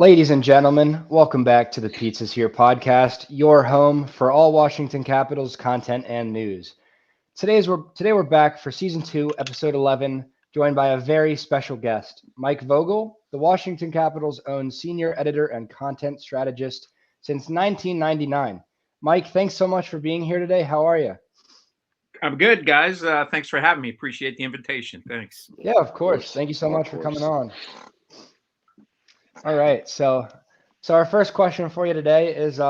Ladies and gentlemen, welcome back to the Pizzas Here podcast, your home for all Washington Capitals content and news. Today we're back for season 2, episode 11, joined by a very special guest, Mike Vogel, the Washington Capitals' own senior editor and content strategist since 1999. Mike, thanks so much for being here today. How are you? I'm good, guys. Thanks for having me. Appreciate the invitation. Thanks. Yeah, of course. Thank you so much for coming on. All right, so our first question for you today is,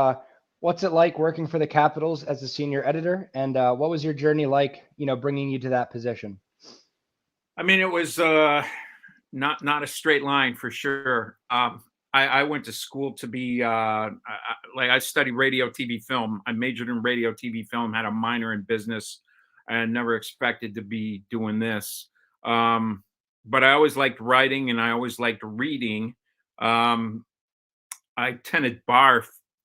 what's it like working for the Capitals as a senior editor, and what was your journey like, bringing you to that position? I mean, it was not a straight line for sure. I went to school to be I studied radio, TV, film. I majored in radio, TV, film, had a minor in business, and never expected to be doing this. But I always liked writing, and I always liked reading. I tended bar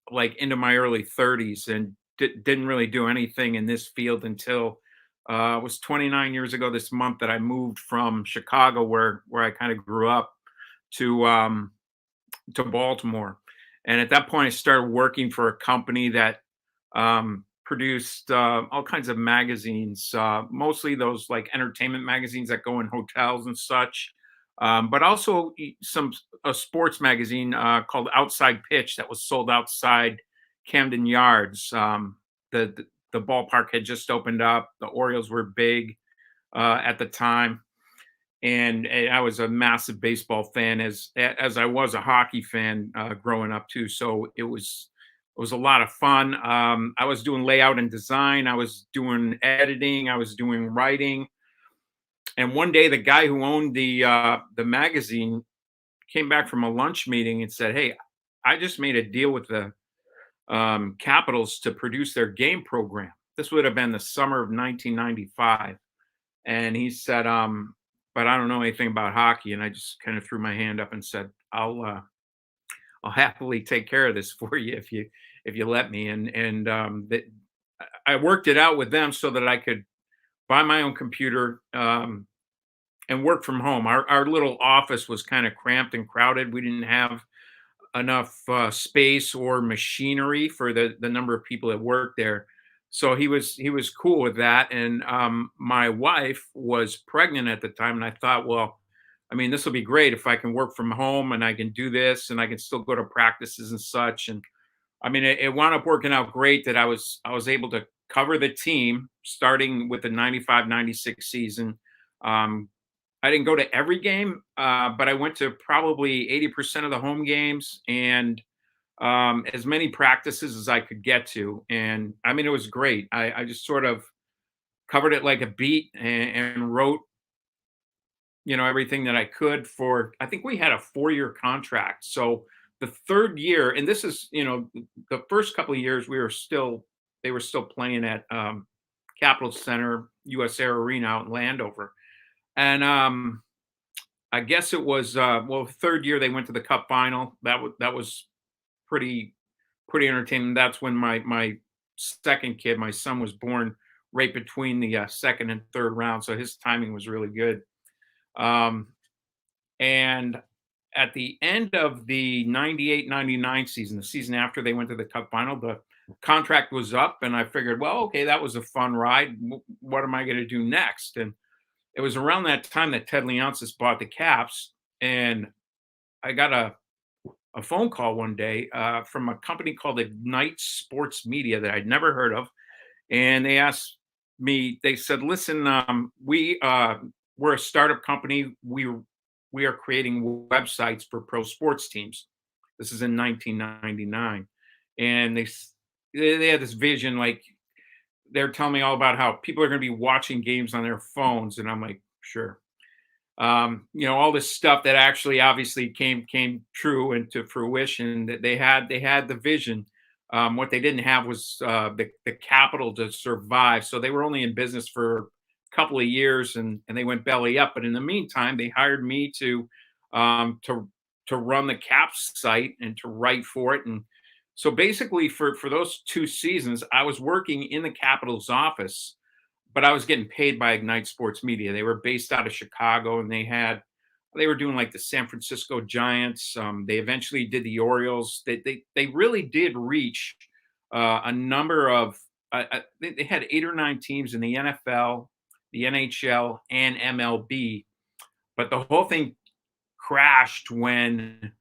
into my early 30s and didn't really do anything in this field until it was 29 years ago this month that I moved from Chicago, where I kind of grew up, to Baltimore. And at that point, I started working for a company that produced all kinds of magazines, mostly those like entertainment magazines that go in hotels and such. But also a sports magazine called Outside Pitch that was sold outside Camden Yards. The ballpark had just opened up. The Orioles were big at the time, and I was a massive baseball fan, as I was a hockey fan growing up too. So it was a lot of fun. I was doing layout and design. I was doing editing. I was doing writing. And one day, the guy who owned the magazine came back from a lunch meeting and said, "Hey, I just made a deal with the Capitals to produce their game program." This would have been the summer of 1995, and he said, "But I don't know anything about hockey." And I just kind of threw my hand up and said, "I'll happily take care of this for you if you let me." And I worked it out with them so that I could buy my own computer and work from home. Our little office was kind of cramped and crowded. We didn't have enough space or machinery for the number of people that worked there. So he was cool with that. And my wife was pregnant at the time, and I thought, well, I mean, this will be great if I can work from home and I can do this and I can still go to practices and such. And I mean, it wound up working out great that I was able to cover the team starting with the 95-96 season. I didn't go to every game, but I went to probably 80% of the home games and as many practices as I could get to. And I mean, it was great. I just sort of covered it like a beat and wrote, everything that I could for, I think we had a 4-year contract. So the third year, and this is, the first couple of years they were still playing at Capitol Center, US Air Arena out in Landover. And I guess it was third year they went to the Cup final. That was pretty entertaining. That's when my second kid, my son, was born right between the second and third round, so his timing was really good. And at the end of the 98-99 season, the season after they went to the Cup final, the contract was up, and I figured, well, okay, that was a fun ride. What am I going to do next? And it was around that time that Ted Leonsis bought the Caps, and I got a phone call one day from a company called Ignite Sports Media that I'd never heard of, and they asked me. They said, "Listen, we're a startup company. We are creating websites for pro sports teams." This is in 1999, and they had this vision, like they're telling me all about how people are going to be watching games on their phones, and I'm like, sure. All this stuff that actually obviously came true and to fruition. That they had the vision. What they didn't have was the capital to survive. So they were only in business for a couple of years, and they went belly up. But in the meantime, they hired me to run the Caps site and to write for it. And so basically for those 2 seasons, I was working in the Capitals office, but I was getting paid by Ignite Sports Media. They were based out of Chicago, and they had they were doing like the San Francisco Giants. They eventually did the Orioles. They really did reach a number of. They had 8 or 9 teams in the NFL, the NHL, and MLB. But the whole thing crashed when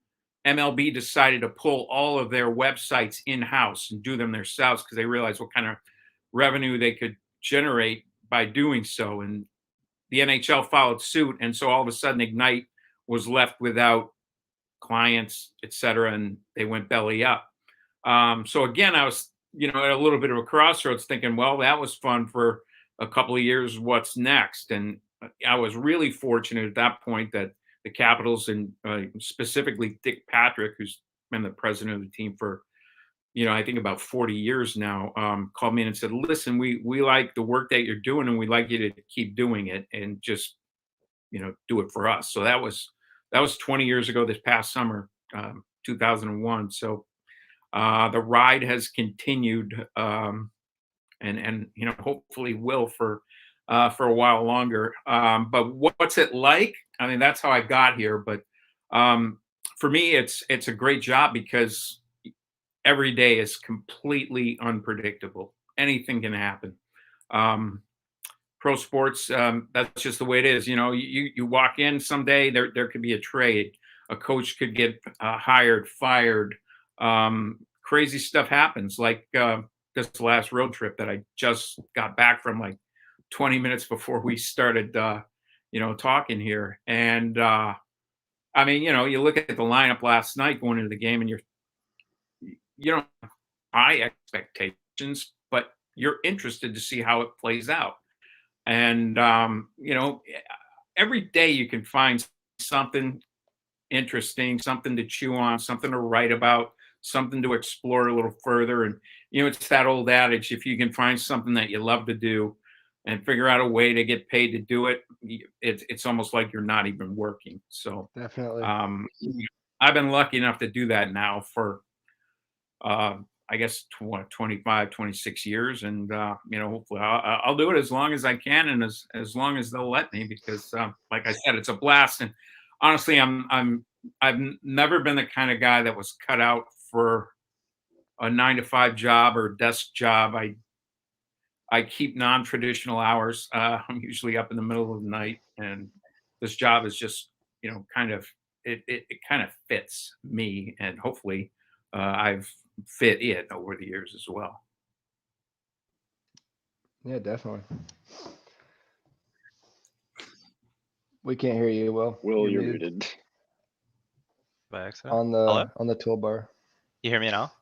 MLB decided to pull all of their websites in-house and do them themselves because they realized what kind of revenue they could generate by doing so. And the NHL followed suit, and so all of a sudden Ignite was left without clients, et cetera, and they went belly up. So again, I was, at a little bit of a crossroads thinking, well, that was fun for a couple of years. What's next? And I was really fortunate at that point that the Capitals and specifically Dick Patrick, who's been the president of the team for, I think about 40 years now, called me in and said, listen, we like the work that you're doing and we'd like you to keep doing it and just, do it for us. So that was 20 years ago this past summer, 2001. So the ride has continued, and hopefully will for a while longer. But what's it like? I mean, that's how I got here. But for me, it's a great job because every day is completely unpredictable. Anything can happen. Pro sports, that's just the way it is. You walk in someday, there could be a trade. A coach could get hired, fired. Crazy stuff happens. Like this last road trip that I just got back from, like 20 minutes before we started, talking here. And I mean, you look at the lineup last night going into the game, and you don't have high expectations, but you're interested to see how it plays out. And every day you can find something interesting, something to chew on, something to write about, something to explore a little further. And it's that old adage: if you can find something that you love to do and figure out a way to get paid to do it, it's almost like you're not even working. So Definitely. I've been lucky enough to do that now for I guess 25, 26 years. And hopefully I'll do it as long as I can, and as long as they'll let me, because like I said, it's a blast. And honestly, I've never been the kind of guy that was cut out for a 9-to-5 job or desk job. I keep non-traditional hours. I'm usually up in the middle of the night, and this job is just, kind of, it kind of fits me, and hopefully I've fit it over the years as well. Yeah, definitely. We can't hear you, Will. Will, you're muted. By accident? On the toolbar. You hear me now?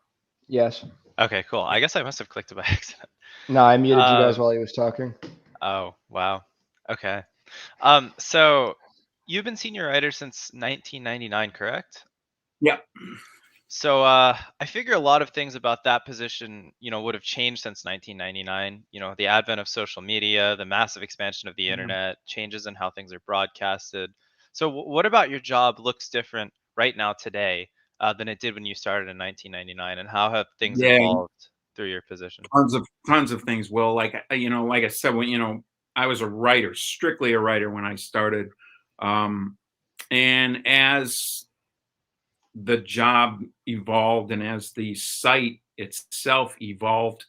Yes. Okay, cool. I guess I must have clicked it by accident. No, I muted you guys while he was talking. Oh, wow. Okay. So you've been senior writer since 1999, correct? Yep. So I figure a lot of things about that position, would have changed since 1999. The advent of social media, the massive expansion of the internet, changes in how things are broadcasted. So what about your job looks different right now today than it did when you started in 1999, and how have things evolved through your position? Tons of things. Well, like I said, when I was a writer, strictly a writer when I started, and as the job evolved and as the site itself evolved,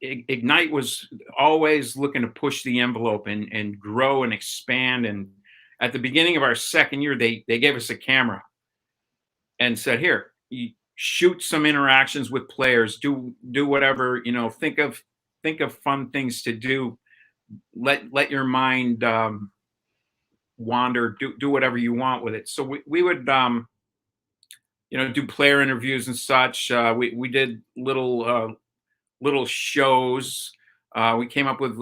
Ignite was always looking to push the envelope and grow and expand. And at the beginning of our second year, they gave us a camera and said, here, you shoot some interactions with players, do whatever, think of fun things to do. Let your mind wander, do whatever you want with it. So we would do player interviews and such. We did little shows. We came up with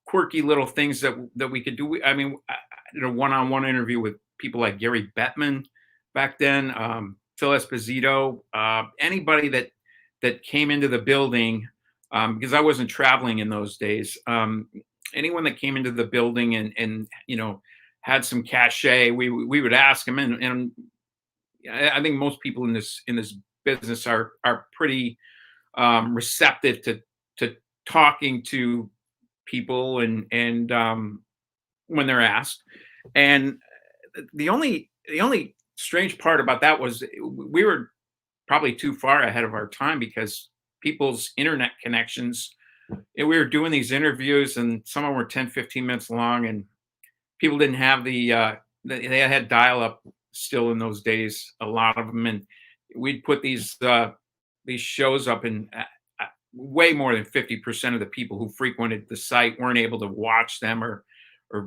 quirky little things that we could do. I mean, I did a one-on-one interview with people like Gary Bettman back then, Phil Esposito, anybody that came into the building, because I wasn't traveling in those days. Anyone that came into the building and had some cachet, we would ask them, and I think most people in this business are pretty receptive to talking to people and when they're asked. And the only strange part about that was we were probably too far ahead of our time because people's internet connections, we were doing these interviews and some of them were 10, 15 minutes long, and people didn't have they had dial up still in those days, a lot of them. And we'd put these shows up, and way more than 50% of the people who frequented the site weren't able to watch them or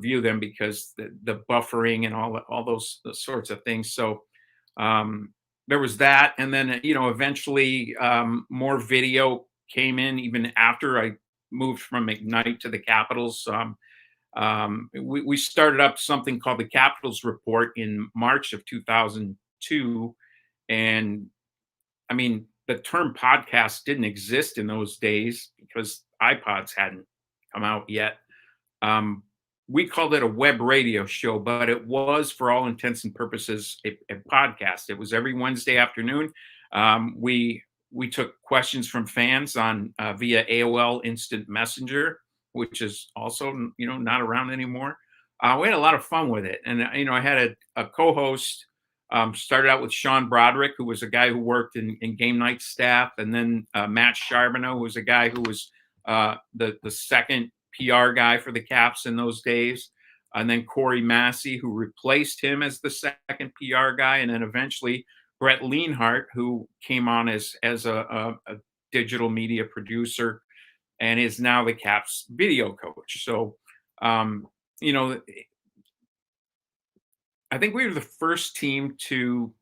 view them because the buffering and all those sorts of things. So there was that, and then eventually more video came in even after I moved from McKnight to the Capitals. We started up something called the Capitals Report in March of 2002, and I mean, the term podcast didn't exist in those days because iPods hadn't come out yet. We called it a web radio show, but it was, for all intents and purposes, a podcast. It was every Wednesday afternoon. We took questions from fans on via AOL Instant Messenger, which is also not around anymore. We had a lot of fun with it, and I had a co-host. Started out with Sean Broderick, who was a guy who worked in game night staff, and then Matt Charbonneau, who was a guy who was the second PR guy for the Caps in those days, and then Corey Massey, who replaced him as the second PR guy, and then eventually Brett Lienhart, who came on as a digital media producer and is now the Caps video coach. So, I think we were the first team to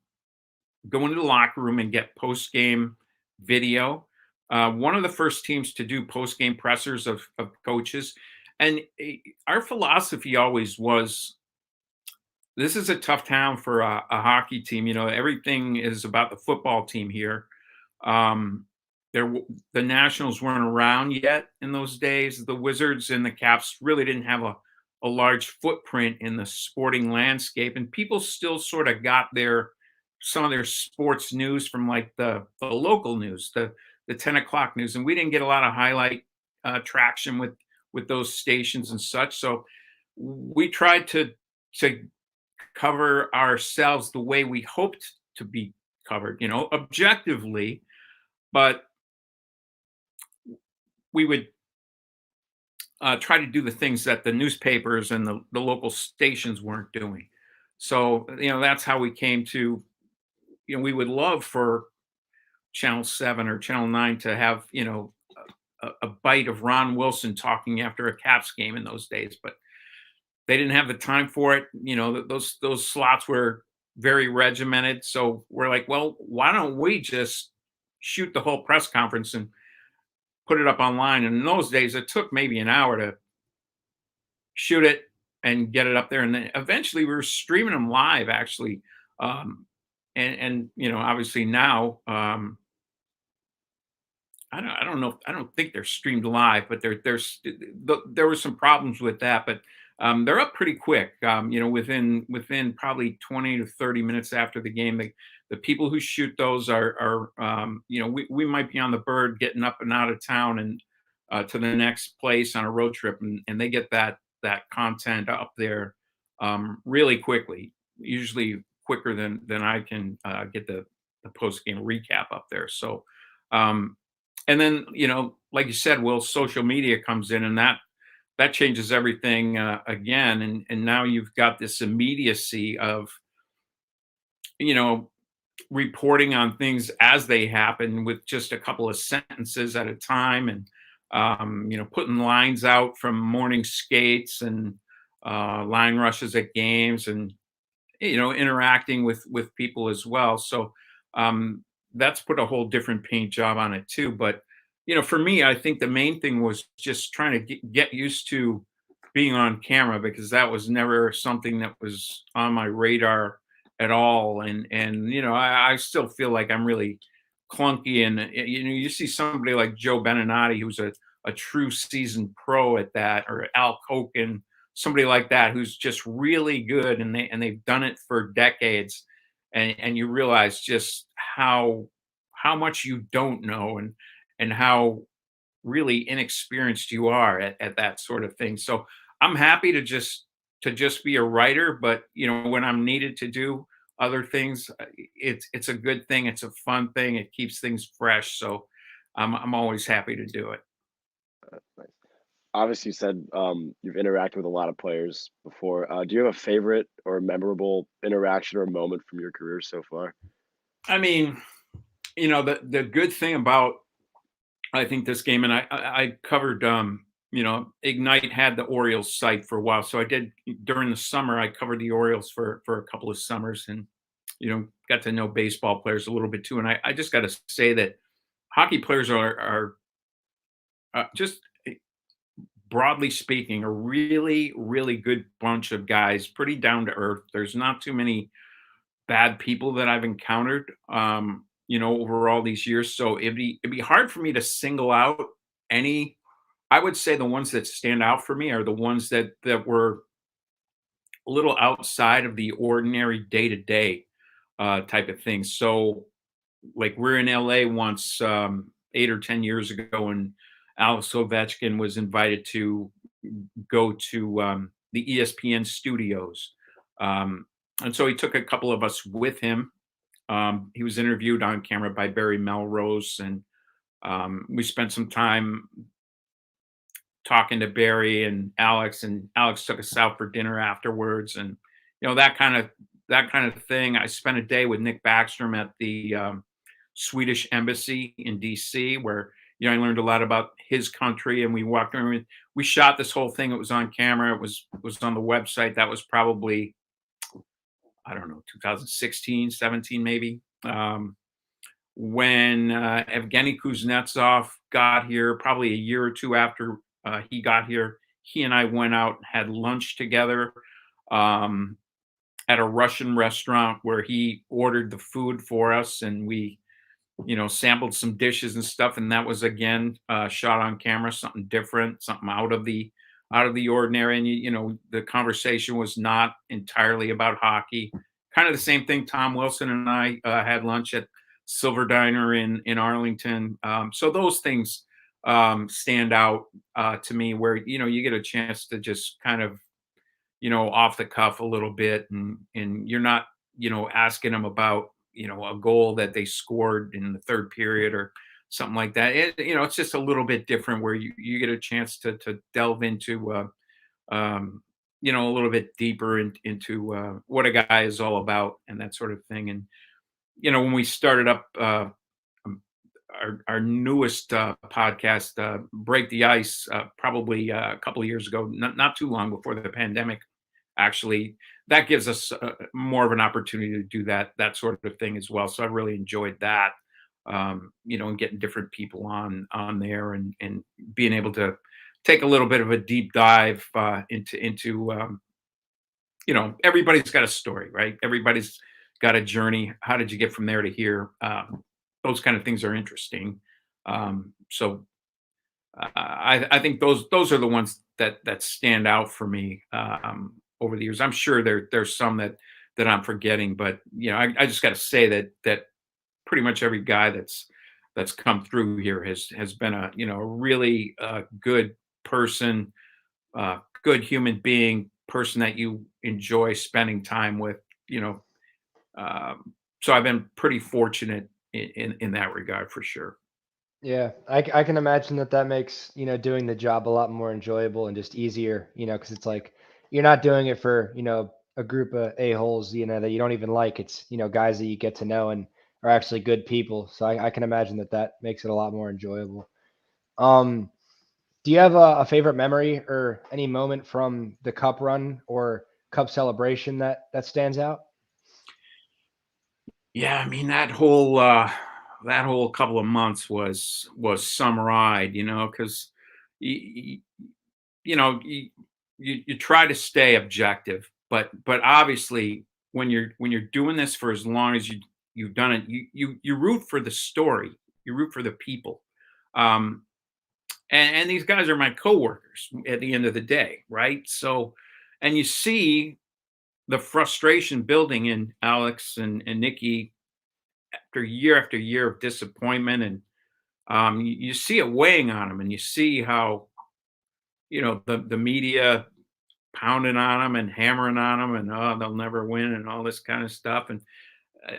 go into the locker room and get post-game video. One of the first teams to do post-game pressers of coaches. And our philosophy always was, this is a tough town for a hockey team. Everything is about the football team here. The Nationals weren't around yet in those days. The Wizards and the Caps really didn't have a large footprint in the sporting landscape, and people still sort of got some of their sports news from like the local news, the 10 o'clock news, and we didn't get a lot of highlight traction with those stations and such. So we tried to cover ourselves the way we hoped to be covered, objectively, but we would try to do the things that the newspapers and the local stations weren't doing. So, that's how we came to, we would love for Channel 7 or Channel 9 to have, a bite of Ron Wilson talking after a Caps game in those days, but they didn't have the time for it. Those slots were very regimented. So we're like, well, why don't we just shoot the whole press conference and put it up online? And in those days, it took maybe an hour to shoot it and get it up there. And then eventually we were streaming them live, actually. And obviously now, I don't know. I don't think they're streamed live, but there were some problems with that, but they're up pretty quick. Within probably 20 to 30 minutes after the game, the people who shoot those are we might be on the bird getting up and out of town and to the next place on a road trip, and they get that content up there really quickly, usually quicker than I can get the post game recap up there. So. And then, like you said, Will, social media comes in, and that changes everything again. And now you've got this immediacy of, reporting on things as they happen with just a couple of sentences at a time, and, putting lines out from morning skates and line rushes at games, and, interacting with people as well. So, that's put a whole different paint job on it too. But, for me, I think the main thing was just trying to get used to being on camera, because that was never something that was on my radar at all. And I still feel like I'm really clunky. And, you see somebody like Joe Beninati, who's a true seasoned pro at that, or Al Koken, somebody like that, who's just really good. And they've done it for decades. And you realize just how much you don't know, and how really inexperienced you are at that sort of thing. So I'm happy to just to just be a writer, but when I'm needed to do other things, it's a good thing. It's a fun thing. It keeps things fresh. So I'm always happy to do it. Nice. Obviously, you said you've interacted with a lot of players before. Do you have a favorite or memorable interaction or moment from your career so far? I mean, the good thing about, I think, this game, and I covered, Ignite had the Orioles site for a while. So I did, during the summer, I covered the Orioles for a couple of summers, and, got to know baseball players a little bit too. And I just got to say that hockey players are just, broadly speaking, a really, really good bunch of guys, pretty down to earth. There's not too many bad people that I've encountered, over all these years. So it'd be hard for me to single out any. I would say the ones that stand out for me are the ones that were a little outside of the ordinary day to day type of things. So, like, we're in LA once, 8 or 10 years ago, and Alex Ovechkin was invited to go to the ESPN studios. And so he took a couple of us with him. He was interviewed on camera by Barry Melrose, and we spent some time talking to Barry and Alex took us out for dinner afterwards, and that kind of thing. I spent a day with Nick Backstrom at the Swedish embassy in DC, where I learned a lot about his country, and we walked around. We shot this whole thing. It was on camera. It was on the website. That was probably, I don't know, 2016, 17 maybe. When Evgeny Kuznetsov got here, probably a year or two after he got here, he and I went out and had lunch together at a Russian restaurant where he ordered the food for us, and we sampled some dishes and stuff. And that was, again, shot on camera, something different, something out of the ordinary. And the conversation was not entirely about hockey. Kind of the same thing. Tom Wilson and I had lunch at Silver Diner in Arlington. So those things stand out to me, where you get a chance to just kind of off the cuff a little bit, and you're not asking them about a goal that they scored in the third period or something like that. It's just a little bit different, where you get a chance to delve into a little bit deeper into what a guy is all about, and that sort of thing. And when we started up our newest podcast, Break the Ice, probably a couple of years ago, not too long before the pandemic, actually, that gives us more of an opportunity to do that sort of thing as well. So I really enjoyed that, and getting different people on there, and being able to take a little bit of a deep dive into everybody's got a story, right? Everybody's got a journey. How did you get from there to here? Those kind of things are interesting. So I think those are the ones that stand out for me over the years. I'm sure there's some that I'm forgetting, but I just got to say that pretty much every guy that's come through here has been a really good person, good human being, person that you enjoy spending time with. So I've been pretty fortunate in that regard, for sure. Yeah, I can imagine that makes, doing the job a lot more enjoyable and just easier, because it's like you're not doing it for, a group of a-holes, that you don't even like. It's, guys that you get to know and are actually good people. So I can imagine that makes it a lot more enjoyable. Do you have a favorite memory or any moment from the Cup run or Cup celebration that stands out? Yeah, I mean, that whole couple of months was some ride, because you, you try to stay objective, but obviously when you're doing this for as long as you've done it, you root for the story, you root for the people, and these guys are my coworkers at the end of the day, right? So, and you see the frustration building in Alex and Nikki after year of disappointment, and you see it weighing on them, and you see how the media pounding on them and hammering on them, and oh, they'll never win, and all this kind of stuff. And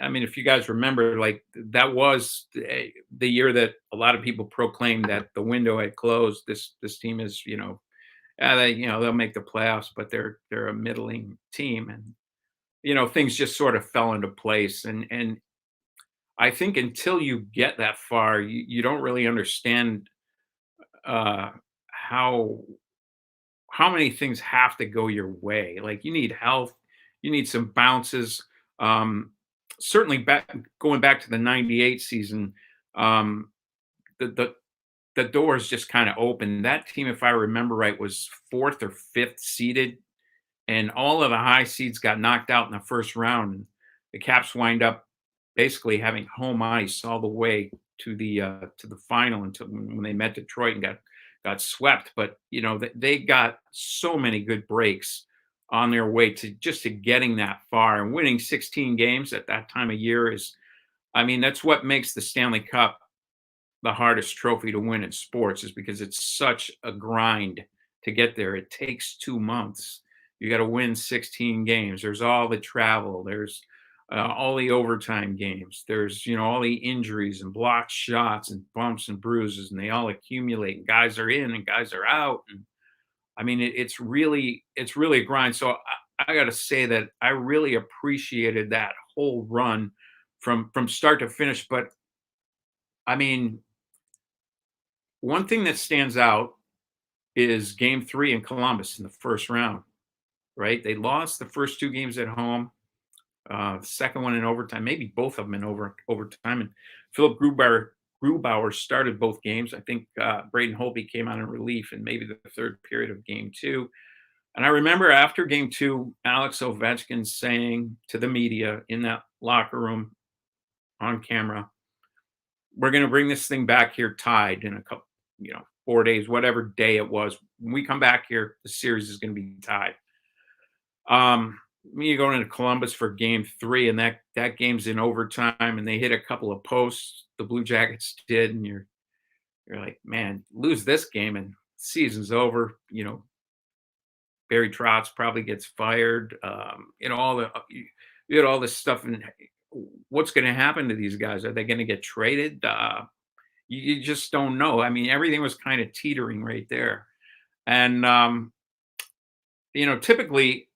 I mean, if you guys remember, like that was the year that a lot of people proclaimed that the window had closed. This team is, they'll make the playoffs, but they're a middling team, and things just sort of fell into place. And I think until you get that far, you don't really understand how many things have to go your way. Like you need health, you need some bounces. Certainly going back to the 98 season, the doors just kind of opened. That team, if I remember right, was 4th or 5th seeded, and all of the high seeds got knocked out in the first round. And the Caps wind up basically having home ice all the way to the final until when they met Detroit and got swept. But they got so many good breaks on their way to getting that far, and winning 16 games at that time of year is, I mean, that's what makes the Stanley Cup the hardest trophy to win in sports, is because it's such a grind to get there. It takes 2 months. You got to win 16 games. There's all the travel. There's all the overtime games. There's, all the injuries and blocked shots and bumps and bruises, and they all accumulate. And guys are in and guys are out. And I mean, it's really a grind. So I got to say that I really appreciated that whole run from start to finish. But I mean, one thing that stands out is Game 3 in Columbus in the first round, right? They lost the first 2 games at home, the second one in overtime, maybe both of them in overtime. And Philip Grubauer started both games. I think Braden Holtby came on in relief in maybe the third period of Game 2. And I remember after Game 2, Alex Ovechkin saying to the media in that locker room on camera, "We're going to bring this thing back here tied in a couple, 4 days, whatever day it was. When we come back here, the series is going to be tied." You go into Columbus for Game 3, and that game's in overtime, and they hit a couple of posts, the Blue Jackets did, and you're like, man, lose this game and season's over. Barry Trotz probably gets fired. You had all this stuff, and what's going to happen to these guys? Are they going to get traded? You just don't know. I mean, everything was kind of teetering right there. And, typically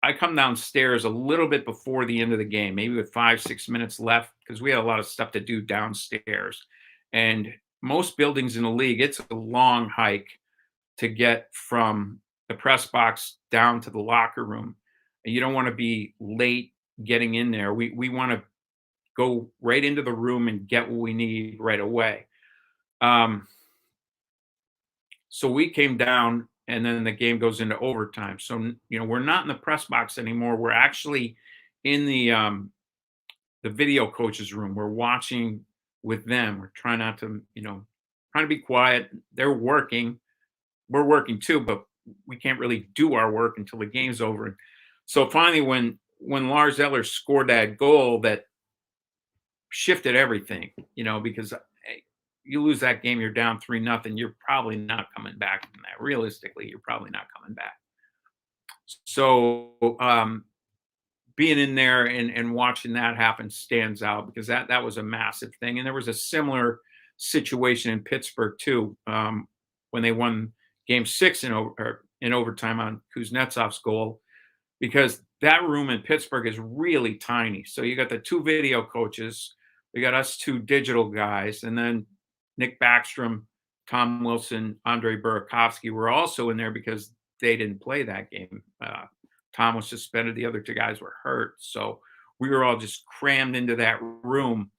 I come downstairs a little bit before the end of the game, maybe with 5-6 minutes left, because we had a lot of stuff to do downstairs. And most buildings in the league, it's a long hike to get from the press box down to the locker room. And you don't want to be late getting in there. We want to go right into the room and get what we need right away. So we came down, and then the game goes into overtime. So, we're not in the press box anymore. We're actually in the video coach's room. We're watching with them. We're trying not to, trying to be quiet. They're working. We're working too, but we can't really do our work until the game's over. So finally, when Lars Eller scored that goal, that shifted everything, because you lose that game, you're down 3-0, you're probably not coming back from that. Realistically, you're probably not coming back. So being in there and watching that happen stands out, because that was a massive thing. And there was a similar situation in Pittsburgh too, when they won Game 6 in overtime on Kuznetsov's goal, because that room in Pittsburgh is really tiny. So you got the 2 video coaches, we got us 2 digital guys, and then Nick Backstrom, Tom Wilson, Andre Burakovsky were also in there because they didn't play that game. Tom was suspended. The other 2 guys were hurt. So we were all just crammed into that room,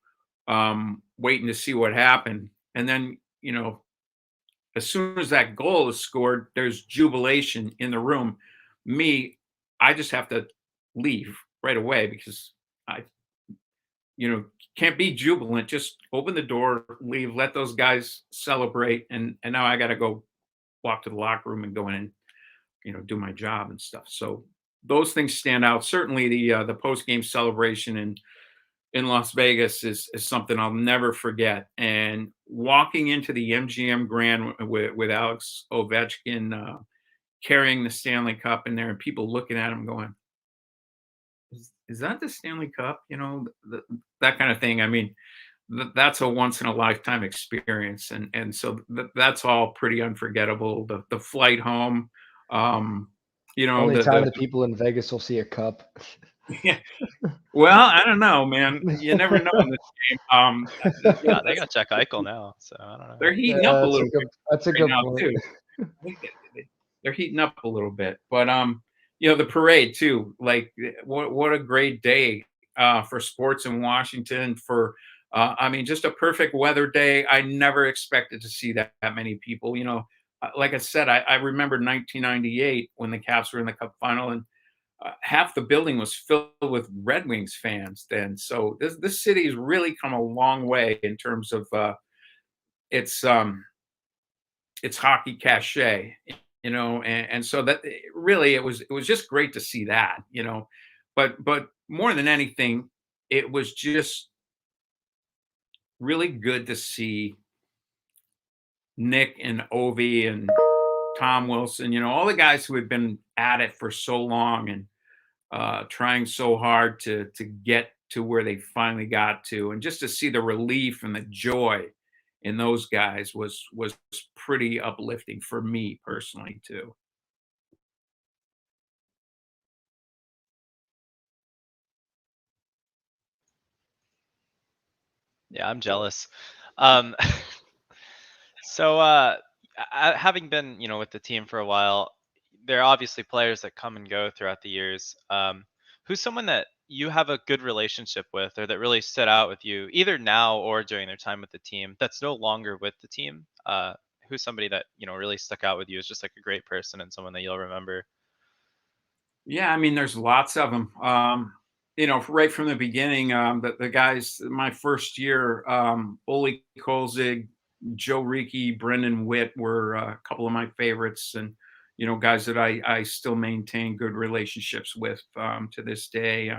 waiting to see what happened. And then, as soon as that goal is scored, there's jubilation in the room. I just have to leave right away, because I, can't be jubilant. Just open the door, leave, let those guys celebrate. And now I got to go walk to the locker room and go in and, do my job and stuff. So those things stand out. Certainly the post-game celebration in Las Vegas is something I'll never forget. And walking into the MGM Grand with Alex Ovechkin carrying the Stanley Cup in there and people looking at him going, is that the Stanley Cup? You know, that kind of thing. I mean, that's a once in a lifetime experience. And so that's all pretty unforgettable. The flight home, you know, Only time the people in Vegas will see a cup. yeah. Well, I don't know, man. You never know in this game. Yeah, they got Jack Eichel now, so I don't know. They're heating up a little bit. That's a right good now, point. too. I think they're heating up a little bit, but you know, the parade too. Like, what a great day for sports in Washington. For I mean, just a perfect weather day. I never expected to see that many people. You know, like I said, I remember 1998 when the Caps were in the Cup final, and half the building was filled with Red Wings fans then. So this city has really come a long way in terms of its hockey cachet, you know, and so that really it was just great to see that, you know, but more than anything, it was just really good to see Nick and Ovi and Tom Wilson, you know, all the guys who had been at it for so long and trying so hard to get to where they finally got to, and just to see the relief and the joy in those guys was pretty uplifting for me personally too. Yeah, I'm jealous. Um, so having been, you know, with the team for a while, there are obviously players that come and go throughout the years. Who's someone that you have a good relationship with, or that really stood out with you, either now or during their time with the team, that's no longer with the team? Who's somebody that, you know, really stuck out with you as just like a great person and someone that you'll remember? Yeah, I mean, there's lots of them. You know, right from the beginning, the guys, my first year, Ole Kolzig, Joe Ricci, Brendan Witt were a couple of my favorites, and you know, guys that I still maintain good relationships with to this day.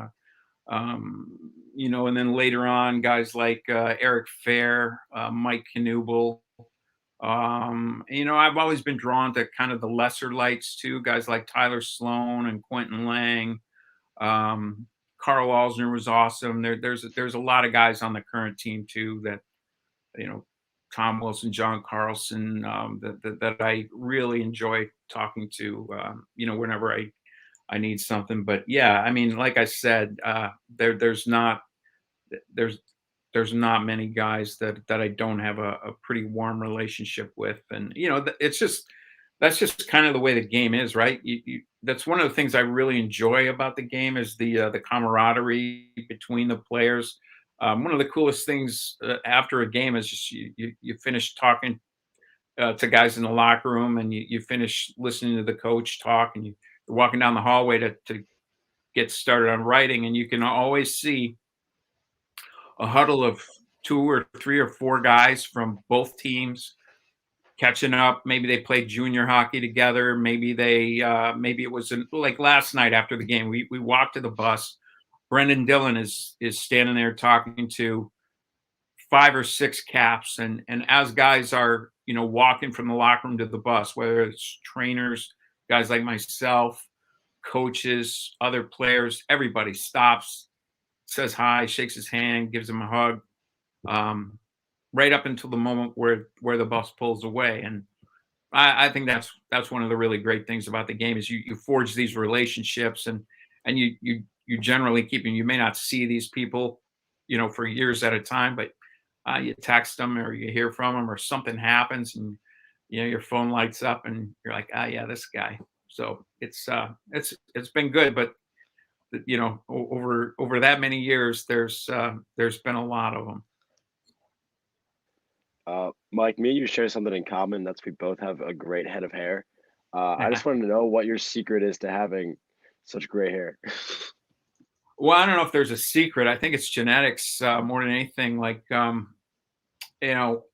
You know, and then later on, guys like Eric Fair, Mike Knuble. You know, I've always been drawn to kind of the lesser lights too, guys like Tyler Sloan and Quentin Lang. Carl Alsner was awesome. There's a lot of guys on the current team too that, you know, Tom Wilson, John Carlson, that I really enjoy talking to. You know, whenever I need something. But yeah, I mean, like I said, there's not there's not many guys that I don't have a pretty warm relationship with, and you know, it's just that's just kind of the way the game is, right? That's one of the things I really enjoy about the game is the camaraderie between the players. One of the coolest things after a game is just you finish talking to guys in the locker room, and you finish listening to the coach talk, and you're walking down the hallway to get started on writing, and you can always see a huddle of 2 or 3 or 4 guys from both teams catching up. Maybe they played junior hockey together. Maybe maybe it was like last night after the game. We walked to the bus. Brendan Dillon is standing there talking to 5 or 6 Caps, and as guys are, you know, walking from the locker room to the bus, whether it's trainers, guys like myself, coaches, other players, everybody stops, says hi, shakes his hand, gives him a hug, right up until the moment where the bus pulls away. And I think that's one of the really great things about the game is you forge these relationships, and you generally keep them. You may not see these people, you know, for years at a time, but you text them or you hear from them or something happens, and you know, your phone lights up and you're like, yeah, this guy. So it's been good, but you know, over that many years, there's been a lot of them. Mike, me and you share something in common. That's we both have a great head of hair. I just wanted to know what your secret is to having such great hair. Well, I don't know if there's a secret. I think it's genetics more than anything. Like, you know,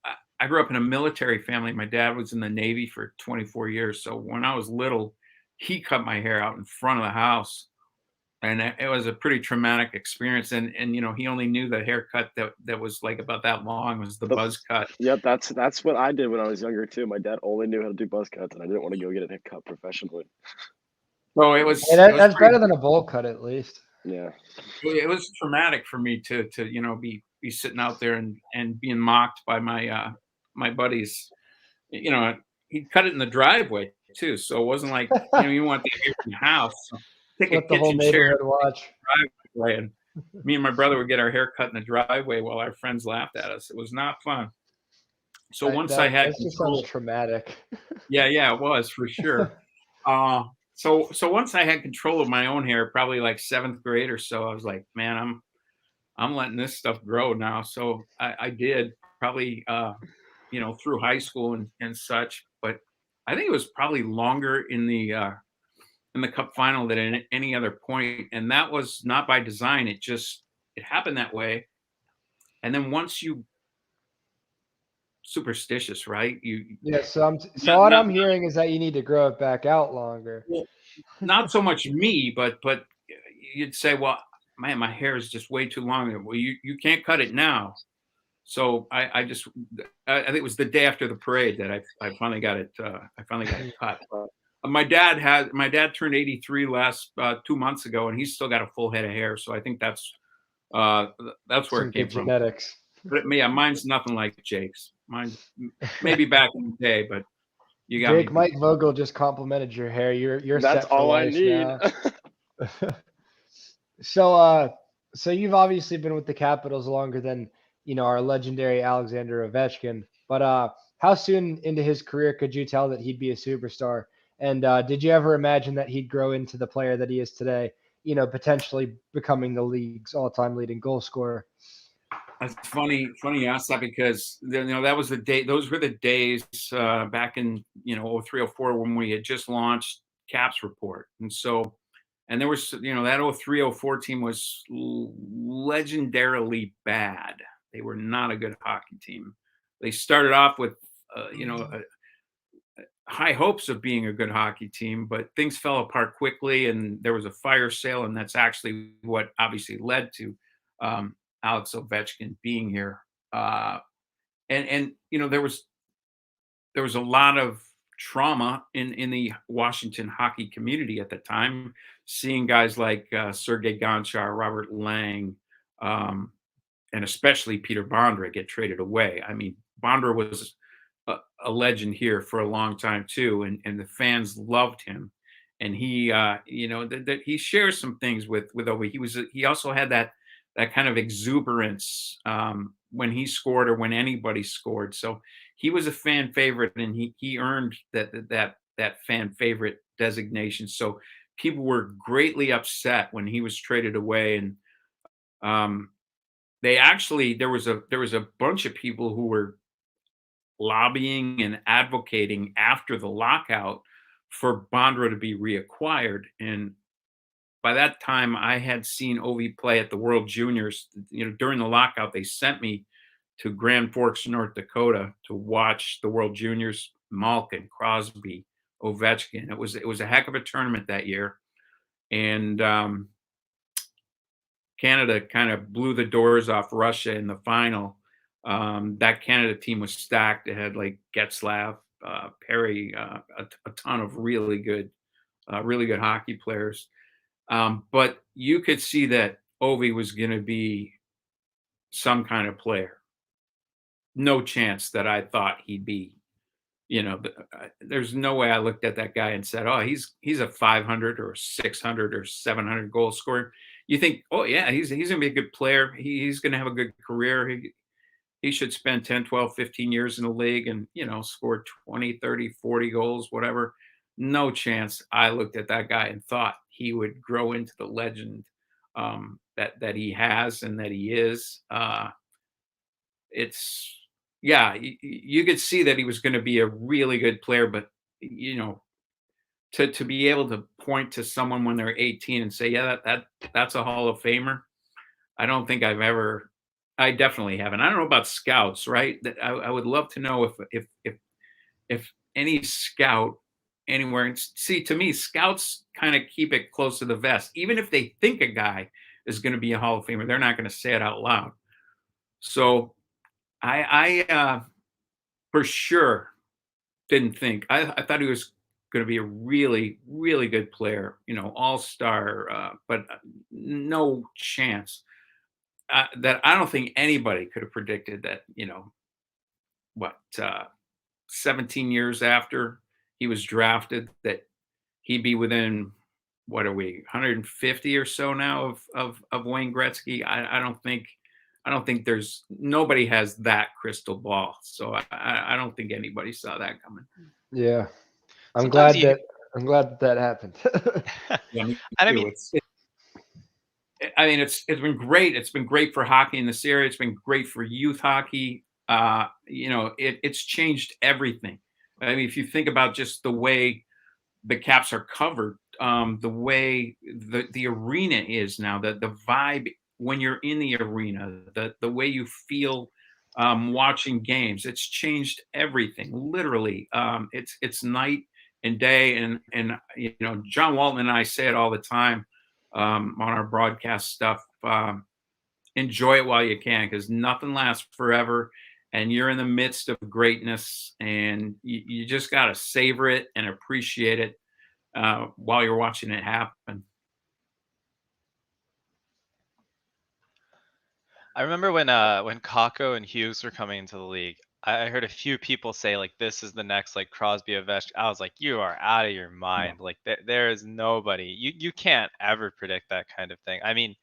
I grew up in a military family. My dad was in the Navy for 24 years. So when I was little, he cut my hair out in front of the house. And it was a pretty traumatic experience. And he only knew the haircut that was like about that long was the buzz cut. Yep, that's what I did when I was younger too. My dad only knew how to do buzz cuts, and I didn't want to go get it cut professionally. So it was. Hey, that's better than a bowl cut, at least. Yeah, it was traumatic for me to be sitting out there and being mocked by my my buddies. He cut it in the driveway too, so it wasn't like you want to hear from the house. So take Let a the whole kitchen chair neighborhood watch. driveway, and me and my brother would get our hair cut in the driveway while our friends laughed at us. It was not fun. So once I had that just control, sounds traumatic. yeah, it was for sure. So once I had control of my own hair, probably like 7th grade or so, I was like, man, I'm letting this stuff grow now. So I did probably through high school and such, but I think it was probably longer in the cup final than at any other point, and that was not by design. It happened that way. And then once you superstitious, right? Yeah, so what I'm hearing is that you need to grow it back out longer. Well, not so much me, but you'd say, well, man, my hair is just way too long. Well, you can't cut it now. So I think it was the day after the parade that I finally got it. I finally got it cut. My dad turned 83 last 2 months ago, and he's still got a full head of hair. So I think that's where Some it came good from. genetics. But mine's nothing like Jake's. Mine's maybe back in the day, but you got Jake, me. Mike Vogel just complimented your hair. You're that's set for all life I need. now. So you've obviously been with the Capitals longer than our legendary Alexander Ovechkin. But how soon into his career could you tell that he'd be a superstar? And did you ever imagine that he'd grow into the player that he is today? Potentially becoming the league's all-time leading goal scorer. That's funny you asked that, because that was the day. Those were the days back in 03, 04 when we had just launched Caps Report, and there was that 03, 04 team was legendarily bad. They were not a good hockey team. They started off with high hopes of being a good hockey team, but things fell apart quickly, and there was a fire sale, and that's actually what obviously led to Alex Ovechkin being here. And there was a lot of trauma in the Washington hockey community at the time, seeing guys like Sergei Gonchar, Robert Lang, and especially Peter Bondra get traded away. I mean, Bondra was a legend here for a long time too, and the fans loved him. And he, that he shares some things with Ovi. He also had that kind of exuberance when he scored or when anybody scored. So he was a fan favorite, and he earned that fan favorite designation. So people were greatly upset when he was traded away, and there was a bunch of people who were lobbying and advocating after the lockout for Bondra to be reacquired. And by that time, I had seen Ovi play at the World Juniors. During the lockout, they sent me to Grand Forks, North Dakota, to watch the World Juniors. Malkin, Crosby, Ovechkin. It was a heck of a tournament that year, and Canada kind of blew the doors off Russia in the final. That Canada team was stacked. It had like Getzlav, Perry, a ton of really good hockey players. But you could see that Ovi was going to be some kind of player. No chance that I thought he'd be. There's no way I looked at that guy and said, "Oh, he's a 500 or 600 or 700 goal scorer." You think, "Oh yeah, he's going to be a good player. He's going to have a good career. He should spend 10, 12, 15 years in the league and, score 20, 30, 40 goals, whatever." No chance I looked at that guy and thought he would grow into the legend that he has and that he is. You could see that he was going to be a really good player, but, to be able to point to someone when they're 18 and say, yeah, that's a Hall of Famer. I don't think I definitely haven't. I don't know about scouts, right? I would love to know if any scout anywhere. And see, to me, scouts kind of keep it close to the vest. Even if they think a guy is going to be a Hall of Famer, they're not going to say it out loud. So I for sure didn't think. I thought he was going to be a really, really good player, all-star, but no chance. That I don't think anybody could have predicted that, 17 years after he was drafted, that he'd be within, what are we, 150 or so now of Wayne Gretzky. I don't think there's nobody has that crystal ball. So I don't think anybody saw that coming. Yeah. I'm Sometimes glad that happened. Yeah, me And I too. mean, It's been great. It's been great for hockey in this area. It's been great for youth hockey. It's changed everything. I mean, if you think about just the way the Caps are covered, the way the arena is now, the vibe when you're in the arena, the way you feel watching games, it's changed everything. Literally, it's night and day. And John Walton and I say it all the time on our broadcast stuff. Enjoy it while you can, because nothing lasts forever, and you're in the midst of greatness, and you just got to savor it and appreciate it while you're watching it happen. I remember when Kakko and Hughes were coming into the league, I heard a few people say like this is the next like Crosby Ovechkin. I was like, you are out of your mind. Like there is nobody. You can't ever predict that kind of thing. I mean,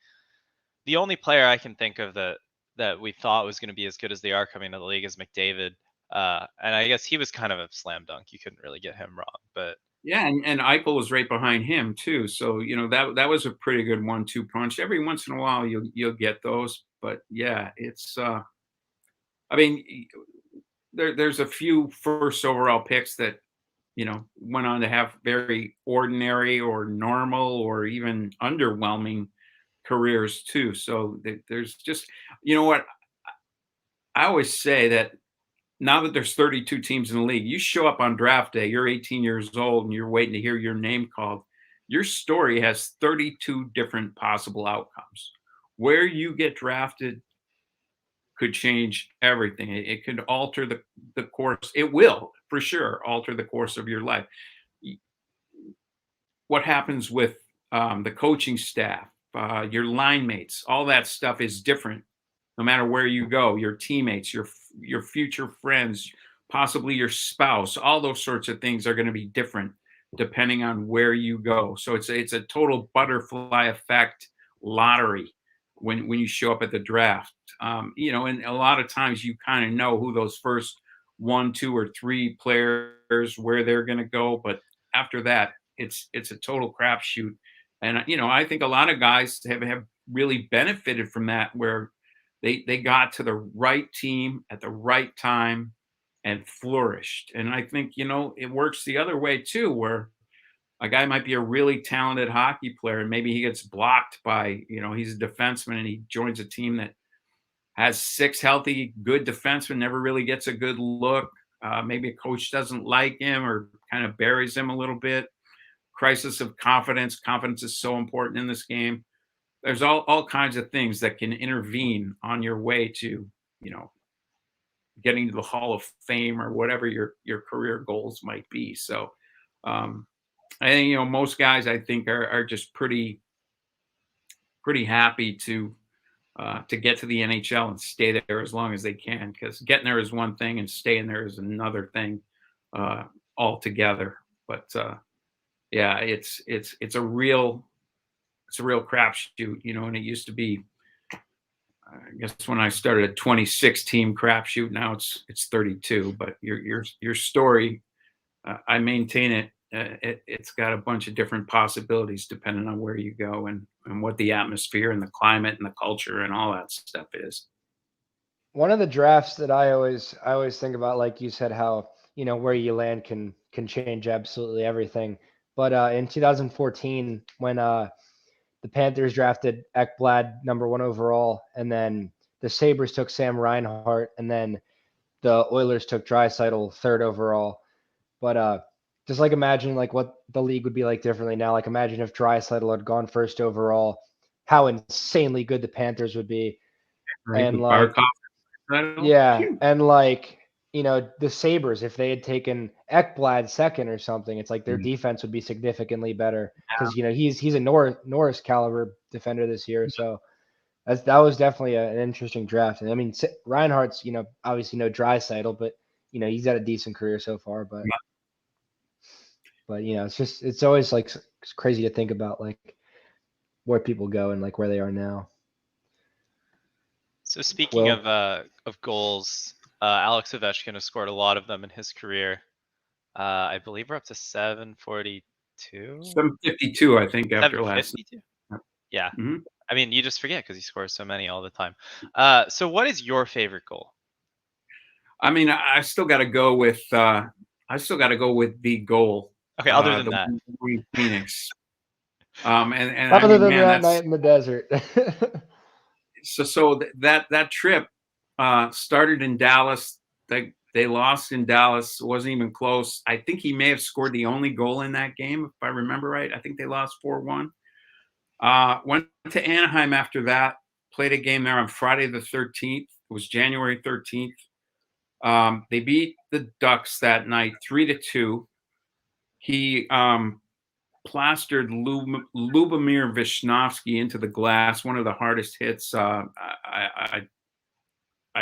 the only player I can think of that we thought was going to be as good as they are coming to the league is McDavid. And I guess he was kind of a slam dunk. You couldn't really get him wrong. But Yeah, and Eichel was right behind him too. So that was a pretty good 1-2 punch. Every once in a while you'll get those, but yeah, it's I mean, there's a few first overall picks that went on to have very ordinary or normal or even underwhelming careers too. So there's just, what I always say, that now that there's 32 teams in the league, you show up on draft day, you're 18 years old and you're waiting to hear your name called. Your story has 32 different possible outcomes. Where you get drafted could change everything. It could alter the course. It will, for sure, alter the course of your life. What happens with the coaching staff, your line mates, all that stuff is different no matter where you go. Your teammates, your future friends, possibly your spouse, all those sorts of things are going to be different depending on where you go. So it's a total butterfly effect lottery when you show up at the draft. And a lot of times you kind of know who those first 1, 2, or 3 players, where they're going to go, but after that, it's a total crapshoot. And I think a lot of guys have really benefited from that, where they got to the right team at the right time and flourished. And I think it works the other way too, where a guy might be a really talented hockey player and maybe he gets blocked by he's a defenseman and he joins a team that has 6 healthy good defensemen, never really gets a good look. Maybe a coach doesn't like him or kind of buries him a little bit. Crisis of confidence. Confidence is so important in this game. There's all kinds of things that can intervene on your way to, getting to the Hall of Fame or whatever your career goals might be. So I think, most guys I think are just pretty happy to get to the NHL and stay there as long as they can, because getting there is one thing and staying there is another thing altogether. But yeah, it's a real crapshoot, and it used to be, I guess when I started, a 26 team crapshoot. Now it's 32. But your story, I maintain it. It's got a bunch of different possibilities depending on where you go and what the atmosphere and the climate and the culture and all that stuff is. One of the drafts that I always think about, like you said, how where you land can change absolutely everything. But in 2014, when the Panthers drafted Ekblad #1 overall, and then the Sabres took Sam Reinhart, and then the Oilers took Draisaitl 3rd overall. But just like imagine like what the league would be like differently now. Like imagine if Draisaitl had gone first overall, how insanely good the Panthers would be. Right. And With like, Barkov, Draisaitl. yeah, Phew. and like, the Sabres, if they had taken Ekblad second or something, it's like their defense would be significantly better because he's a Norris caliber defender this year. So that was definitely an interesting draft. And I mean, Reinhardt's obviously no Draisaitl, but he's had a decent career so far. But it's always like it's crazy to think about like where people go and like where they are now. So speaking Well, of goals, Alex Ovechkin has scored a lot of them in his career. I believe we're up to 742. 752, I think, after last. 752. Yeah. Mhm. I mean, you just forget because he scores so many all the time. So what is your favorite goal? I mean, I still got to go with the goal. Okay, other than that. The Phoenix. And other I mean, than man, that night in the desert. so that trip started in Dallas. They lost in Dallas. It wasn't even close. I think he may have scored the only goal in that game, if I remember right. I think they lost 4-1. Went to Anaheim after that. Played a game there on Friday the 13th. It was January 13th. They beat the Ducks that night 3-2. He plastered Lubomir Vishnevsky into the glass, one of the hardest hits I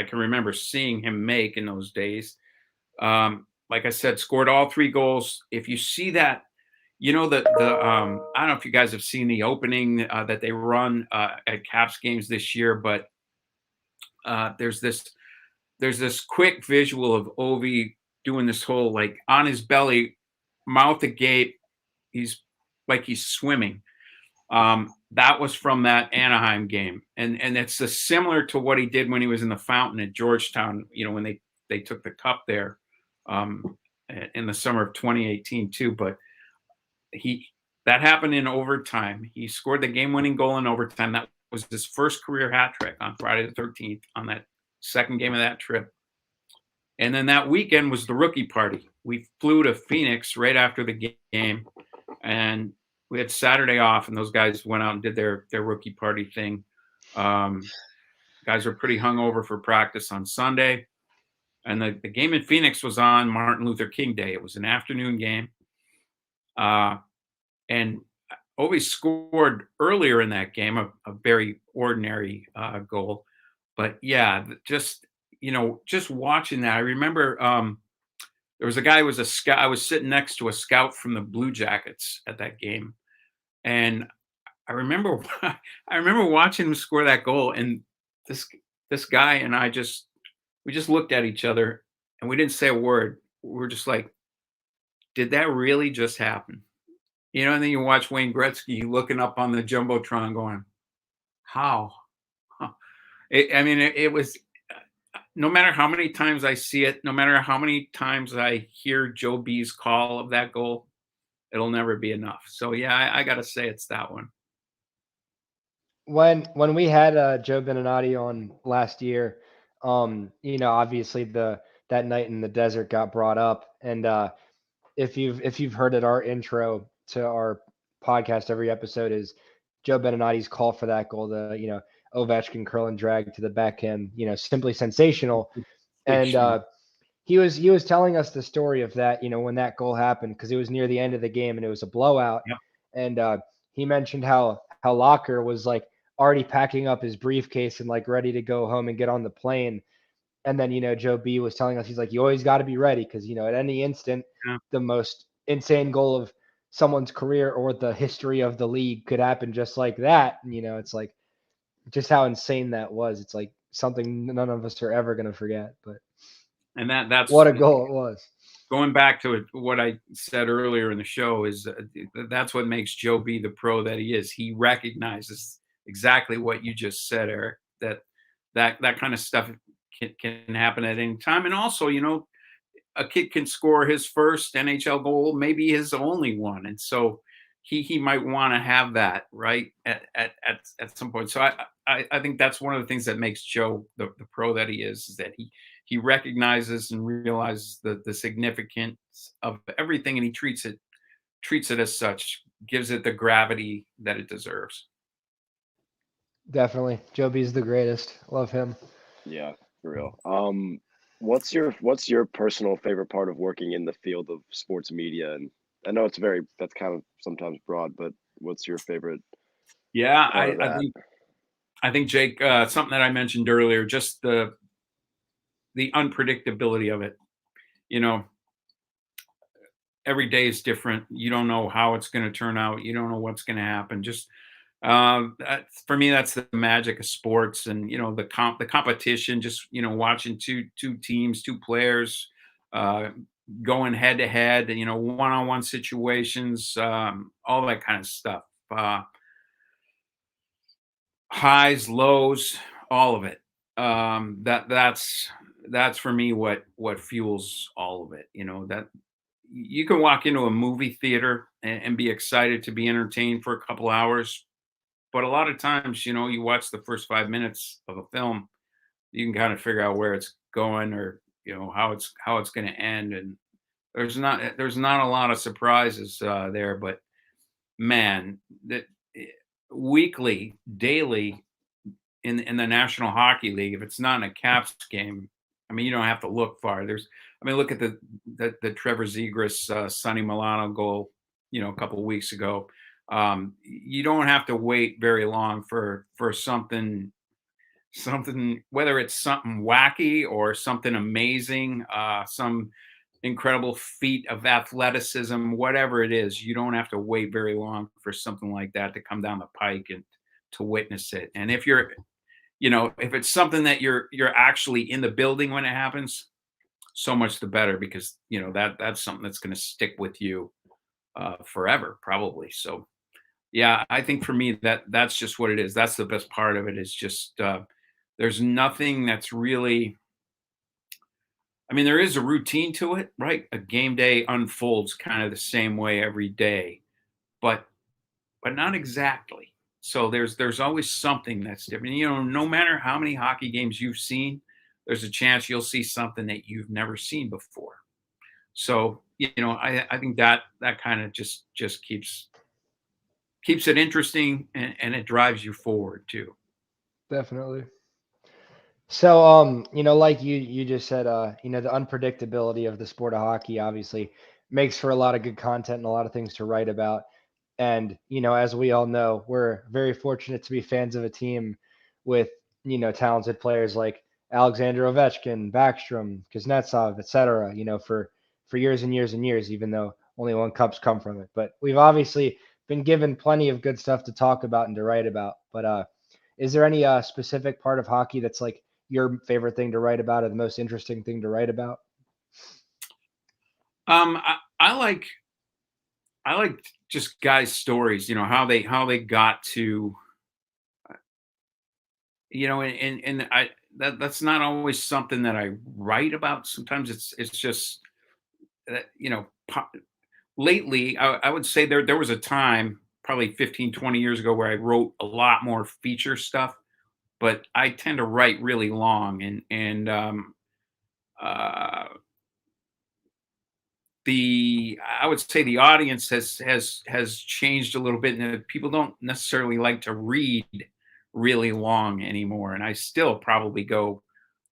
can remember seeing him make in those days. Like I said, scored all 3 goals. If you see that, I don't know if you guys have seen the opening that they run at Caps games this year, but there's this quick visual of Ovi doing this whole like on his belly, mouth agape. He's swimming. That was from that Anaheim game, and it's similar to what he did when he was in the fountain at Georgetown. When they took the cup there in the summer of 2018 too. But that happened in overtime. He scored the game-winning goal in overtime. That was his first career hat trick on Friday the 13th on that second game of that trip. And then that weekend was the rookie party. We flew to Phoenix right after the game, and we had Saturday off, and those guys went out and did their rookie party thing. Guys were pretty hungover for practice on Sunday. And the game in Phoenix was on Martin Luther King Day. It was an afternoon game. And Ovi scored earlier in that game, a very ordinary goal. But yeah, just watching that, I remember there was a guy who was a scout. I was sitting next to a scout from the Blue Jackets at that game. And I remember watching him score that goal. And this guy and we just looked at each other and we didn't say a word. We were just like, did that really just happen? And then you watch Wayne Gretzky looking up on the Jumbotron going, how? Huh. It was, no matter how many times I see it, no matter how many times I hear Joe B's call of that goal, it'll never be enough. So yeah, I got to say it's that one. When we had Joe Beninati on last year, obviously that night in the desert got brought up, and if you've heard it, our intro to our podcast every episode is Joe Beninati's call for that goal, the Ovechkin curl and drag to the backhand, simply sensational. And he was telling us the story of that, when that goal happened, because it was near the end of the game and it was a blowout. Yep. And he mentioned how Locker was like already packing up his briefcase and like ready to go home and get on the plane. And then, Joe B was telling us, he's like, you always got to be ready because, at any instant, the most insane goal of someone's career or the history of the league could happen just like that. And, it's like just how insane that was. It's like something none of us are ever going to forget. But and that's what a goal it was. Going back to what I said earlier in the show is that's what makes Joe B the pro that he is. He recognizes exactly what you just said, Eric, that kind of stuff can happen at any time. And also, a kid can score his first NHL goal, maybe his only one. And so he might want to have that right at some point. So I think that's one of the things that makes Joe the pro that he is that he recognizes and realizes the significance of everything, and he treats it as such, gives it the gravity that it deserves. Definitely. Joe B's the greatest. Love him. Yeah, for real. What's your personal favorite part of working in the field of sports media? And I know that's kind of sometimes broad, but what's your favorite Yeah, part of that? I think Jake, something that I mentioned earlier, just the unpredictability of it. You know, every day is different. You don't know how it's going to turn out. You don't know what's going to happen. Just for me, that's the magic of sports, and the competition. Just watching two teams, two players, uh, going head to head. One-on-one situations, all that kind of stuff. Highs, lows, all of it. That's for me what fuels all of it. That you can walk into a movie theater and be excited to be entertained for a couple hours, but a lot of times, you watch the first 5 minutes of a film, you can kind of figure out where it's going, or how it's going to end, and there's not a lot of surprises there. But man, that weekly, daily, in the National Hockey League, if it's not in a Caps game, I mean, you don't have to look far. Look at the Trevor Zegras Sonny Milano goal, a couple of weeks ago. You don't have to wait very long for something, whether it's something wacky or something amazing, some incredible feat of athleticism, whatever it is. You don't have to wait very long for something like that to come down the pike and to witness it. And if it's something that you're actually in the building when it happens, so much the better, because that's something that's going to stick with you forever, probably. So yeah, I think for me that's just what it is. That's the best part of it, is just there's nothing that's really, I mean, there is a routine to it, right? A game day unfolds kind of the same way every day, but not exactly. So there's always something that's different. No matter how many hockey games you've seen, there's a chance you'll see something that you've never seen before. So I think that kind of just keeps it interesting, and it drives you forward too. Definitely. So, like you just said, the unpredictability of the sport of hockey obviously makes for a lot of good content and a lot of things to write about. And, as we all know, we're very fortunate to be fans of a team with, talented players like Alexander Ovechkin, Backstrom, Kuznetsov, et cetera, for years and years and years, even though only one cup's come from it. But we've obviously been given plenty of good stuff to talk about and to write about. But is there any specific part of hockey that's like your favorite thing to write about, or the most interesting thing to write about? I like just guys' stories, how they got to, and that's not always something that I write about. Sometimes it's just that, lately I would say there was a time probably 15, 20 years ago where I wrote a lot more feature stuff, but I tend to write really long, and uh I would say the audience has changed a little bit, and that people don't necessarily like to read really long anymore. And I still probably go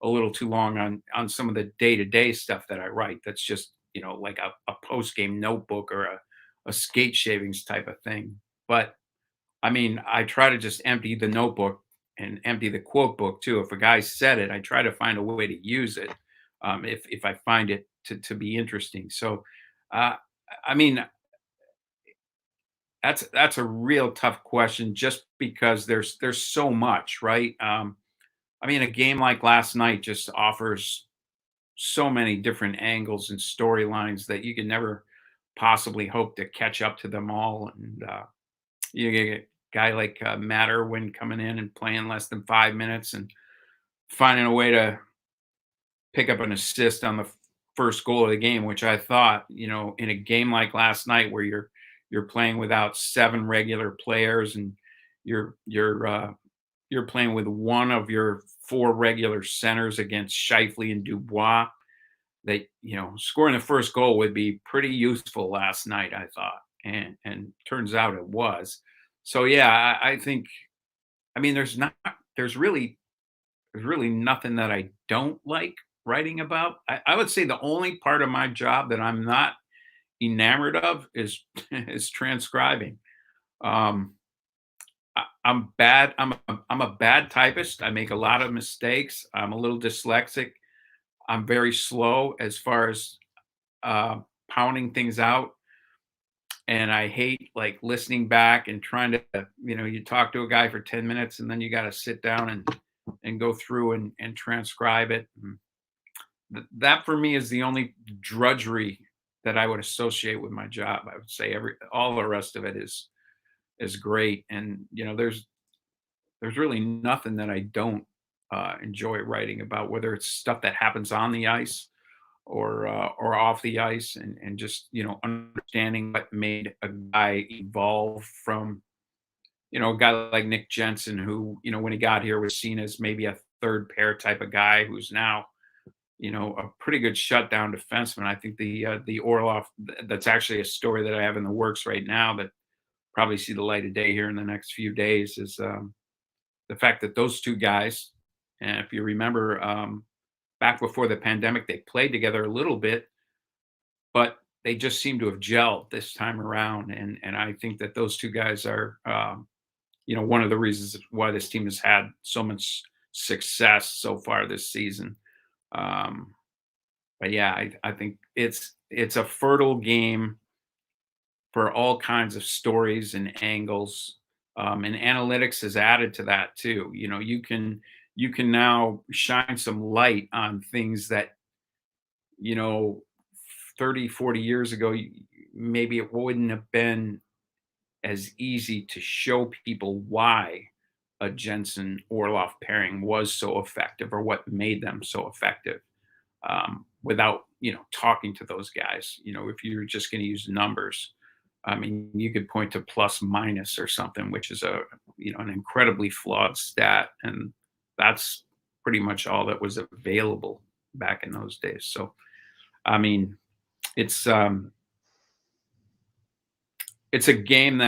a little too long on some of the day-to-day stuff that I write. That's just, like a post-game notebook, or a skate shavings type of thing. But I mean, I try to just empty the notebook and empty the quote book too. If a guy said it, I try to find a way to use it, if I find it to be interesting. So, uh, I mean, that's a real tough question, just because there's so much, right? I mean, a game like last night just offers so many different angles and storylines that you can never possibly hope to catch up to them all. And you get a guy like Matt Irwin coming in and playing less than 5 minutes and finding a way to pick up an assist on the first goal of the game, which I thought, in a game like last night, where you're playing without 7 regular players, and you're playing with one of your 4 regular centers against Scheifele and Dubois. That, scoring the first goal would be pretty useful last night, I thought, and turns out it was. So yeah, I think, I mean, there's really nothing that I don't like writing about. I would say the only part of my job that I'm not enamored of is is transcribing. I'm bad. I'm a bad typist. I make a lot of mistakes. I'm a little dyslexic. I'm very slow as far as pounding things out, and I hate like listening back and trying to, you talk to a guy for 10 minutes and then you got to sit down and go through and transcribe it. That for me is the only drudgery that I would associate with my job. I would say all the rest of it is great, and there's really nothing that I don't enjoy writing about, whether it's stuff that happens on the ice or off the ice, and just understanding what made a guy evolve from a guy like Nick Jensen, who when he got here was seen as maybe a third pair type of guy, who's now a pretty good shutdown defenseman. I think the Orlov, that's actually a story that I have in the works right now that probably see the light of day here in the next few days, is the fact that those two guys, and if you remember, back before the pandemic, they played together a little bit, but they just seem to have gelled this time around. And I think that those two guys are, one of the reasons why this team has had so much success so far this season. But yeah, I think it's a fertile game for all kinds of stories and angles. And analytics has added to that too. You can now shine some light on things that 30, 40 years ago, maybe it wouldn't have been as easy to show people why a Jensen Orlov pairing was so effective, or what made them so effective, without talking to those guys. If you're just going to use numbers, I mean, you could point to plus minus or something, which is an incredibly flawed stat, and that's pretty much all that was available back in those days. So, I mean, it's a game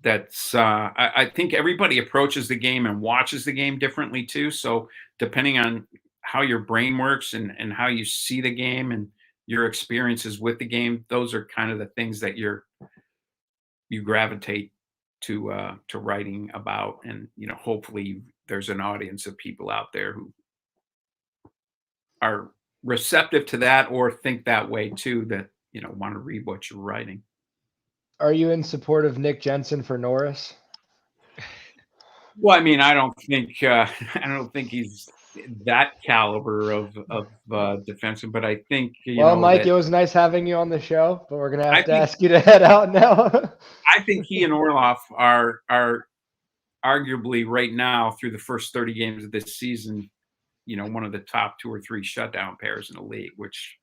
that's I think everybody approaches the game and watches the game differently too. So depending on how your brain works and how you see the game and your experiences with the game, those are kind of the things that you gravitate to writing about. And hopefully there's an audience of people out there who are receptive to that, or think that way too, that want to read what you're writing. Are you in support of Nick Jensen for Norris? Well, I mean, I don't think he's that caliber of defenseman, but I think Mike, it was nice having you on the show, but we're gonna have to ask you to head out now. I think he and Orlov are arguably right now, through the first 30 games of this season, one of the top 2 or 3 shutdown pairs in the league, which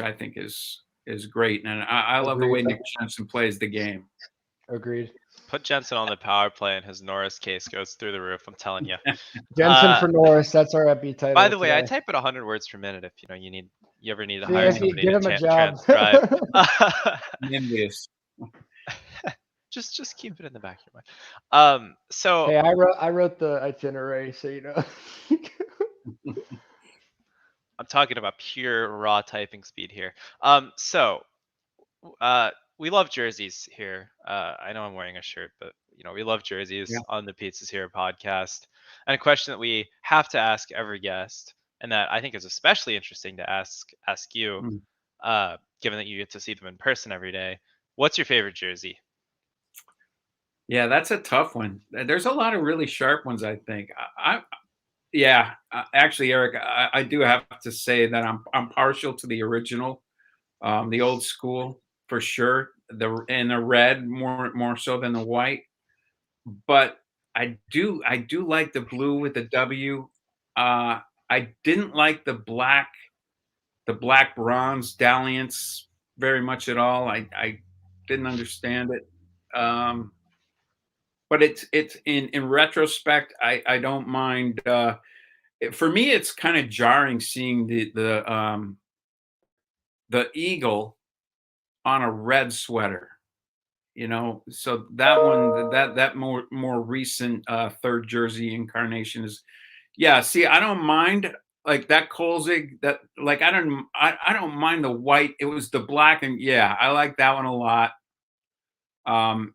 I think is great. And I love the way Nick Jensen plays the game. Agreed. Put Jensen on the power play and his Norris case goes through the roof. I'm telling you. Jensen for Norris. That's our epi title. By the way, today. I type at 100 words per minute if you ever need to hire somebody give to him a job. transcribe. Envious. Just keep it in the back of your mind. So hey, I wrote the itinerary, so I'm talking about pure raw typing speed here. We love jerseys here. I know I'm wearing a shirt, but we love jerseys on the Pizzas Here podcast. And a question that we have to ask every guest, and that I think is especially interesting to ask you, given that you get to see them in person every day. What's your favorite jersey? Yeah, that's a tough one. There's a lot of really sharp ones, I think. Actually, Eric, I do have to say that I'm partial to the original, the old school for sure. The red more so than the white, but I do like the blue with the W. I didn't like the black bronze dalliance very much at all. I didn't understand it. But it's in retrospect, I don't mind For me, it's kind of jarring seeing the eagle on a red sweater. So that one, that more recent third jersey incarnation is, yeah. See, I don't mind like that Kolzig. That like I don't mind the white. It was the black, and yeah, I like that one a lot.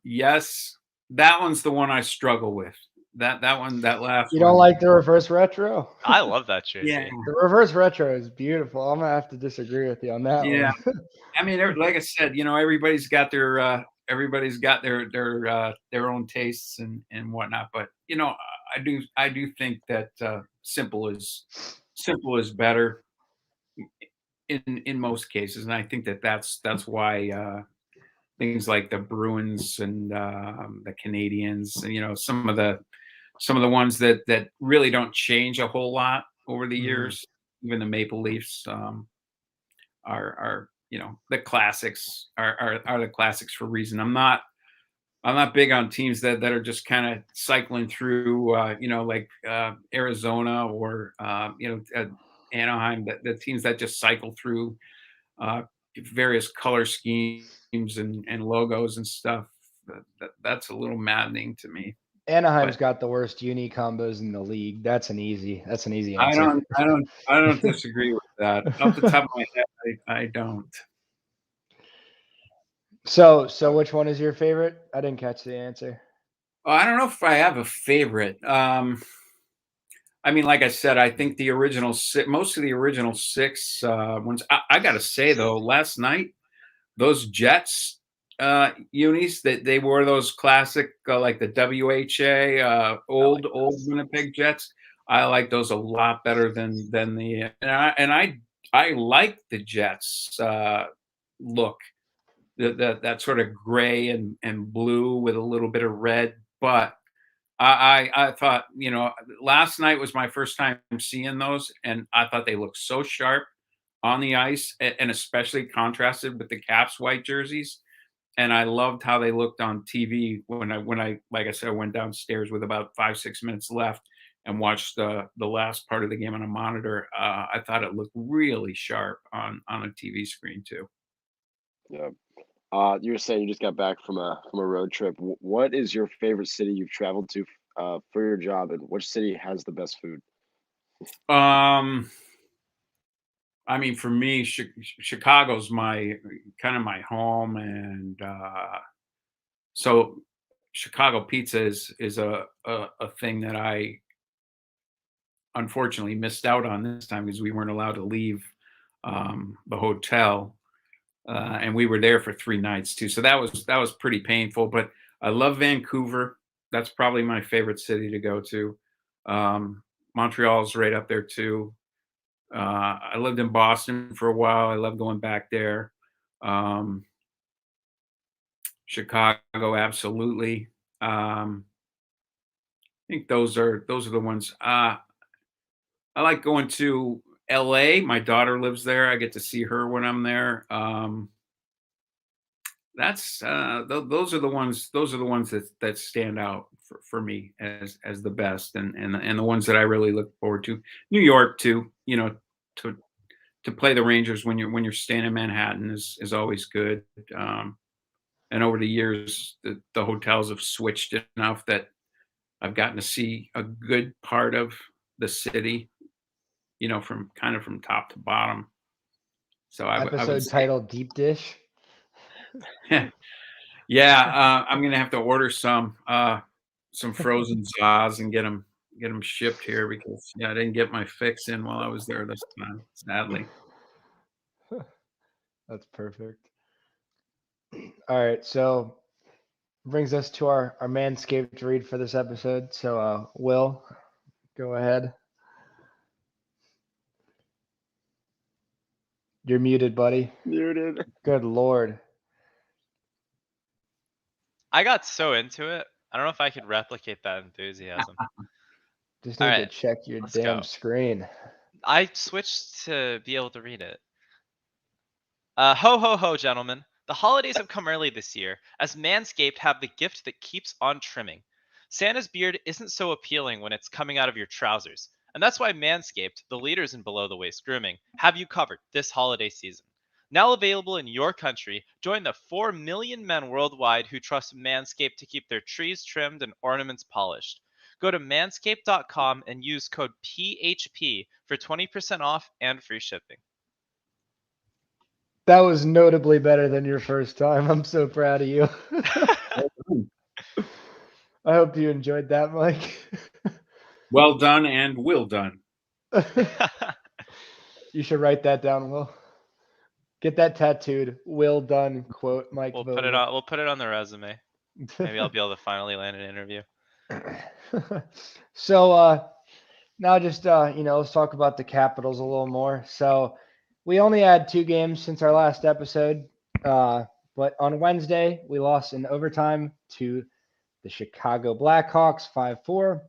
Yes, that one's the one I struggle with. That one, that last You one. don't like the reverse retro? I love that Yeah, jersey. The reverse retro is beautiful. I'm gonna have to disagree with you on that yeah. one. I mean, like I said, everybody's got their own tastes and whatnot. But I do think that simple is better in most cases, and I think that's why things like the Bruins and the Canadians, and some of the ones that really don't change a whole lot over the years. Even the Maple Leafs are the classics are the classics for a reason. I'm not big on teams that are just kind of cycling through, like Arizona or Anaheim. The teams that just cycle through various color schemes and logos and stuff. That's a little maddening to me. Anaheim's But got the worst uni combos in the league. That's an easy I answer. don't disagree with that. Off the top of my head, I don't. So which one is your favorite? I didn't catch the answer. I don't know if I have a favorite. I mean, like I said, I think most of the original six ones. I got to say though, last night those Jets unis that they wore, those classic like the WHA old Winnipeg Jets. I like those a lot better than the I like the Jets look. That sort of gray and blue with a little bit of red. But I thought, last night was my first time seeing those, and I thought they looked so sharp on the ice, and especially contrasted with the Caps white jerseys. And I loved how they looked on TV when I like I said, I went downstairs with about 5-6 minutes left and watched the last part of the game on a monitor. I thought it looked really sharp on a TV screen too. Yeah. You were saying you just got back from a road trip. What is your favorite city you've traveled to for your job, and which city has the best food? I mean, for me, Chicago's my kind of my home, and so Chicago pizza is a thing that I unfortunately missed out on this time because we weren't allowed to leave the hotel, and we were there for 3 nights too. So that was pretty painful. But I love Vancouver. That's probably my favorite city to go to. Montreal's right up there too. I lived in Boston for a while. I love going back there. Chicago, absolutely. I think those are the ones. I like going to LA. My daughter lives there. I get to see her when I'm there. Those are the ones. Those are the ones that stand out for me as the best, and the ones that I really look forward to. New York too. To play the Rangers when you're staying in Manhattan is always good. And over the years, the hotels have switched enough that I've gotten to see a good part of the city, from top to bottom. So I would Episode say, titled Deep Dish. yeah, I'm gonna have to order some frozen Zaws and get them shipped here because I didn't get my fix in while I was there this time, sadly. That's perfect. All right, so brings us to our Manscaped read for this episode. So Will, go ahead. You're muted, buddy. Muted. Good Lord. I got so into it. I don't know if I could replicate that enthusiasm. Just All need right, to check your let's damn go. screen. I switched to be able to read it. Ho ho ho, gentlemen. The holidays have come early this year, as Manscaped have the gift that keeps on trimming. Santa's beard isn't so appealing when it's coming out of your trousers. And that's why Manscaped, the leaders in below the waist grooming, have you covered this holiday season. Now available in your country, join the 4 million men worldwide who trust Manscaped to keep their trees trimmed and ornaments polished. Go to manscaped.com and use code PHP for 20% off and free shipping. That was notably better than your first time. I'm so proud of you. I hope you enjoyed that, Mike. Well done and will done. You should write that down, Will. Get that tattooed. Will done, quote Mike We'll Vogel. put it on the resume. Maybe I'll be able to finally land an interview. So now just let's talk about the Capitals a little more. So we only had 2 games since our last episode. But on Wednesday, we lost in overtime to the Chicago Blackhawks 5-4.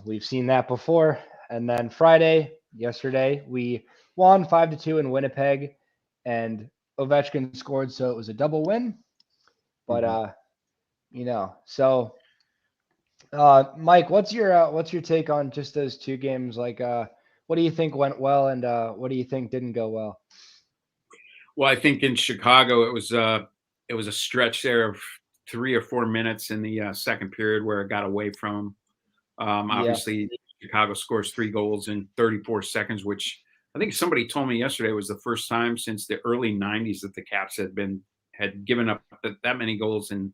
We've seen that before. And then yesterday, we won 5-2 in Winnipeg, and Ovechkin scored, so it was a double win. But Mike, what's your take on just those 2 games? Like, what do you think went well, and what do you think didn't go well? Well, I think in Chicago it was a stretch there of 3 or 4 minutes in the second period where it got away from them. Obviously, Chicago scores 3 goals in 34 seconds, which I think somebody told me yesterday was the first time since the early 90s that the Caps had given up that many goals in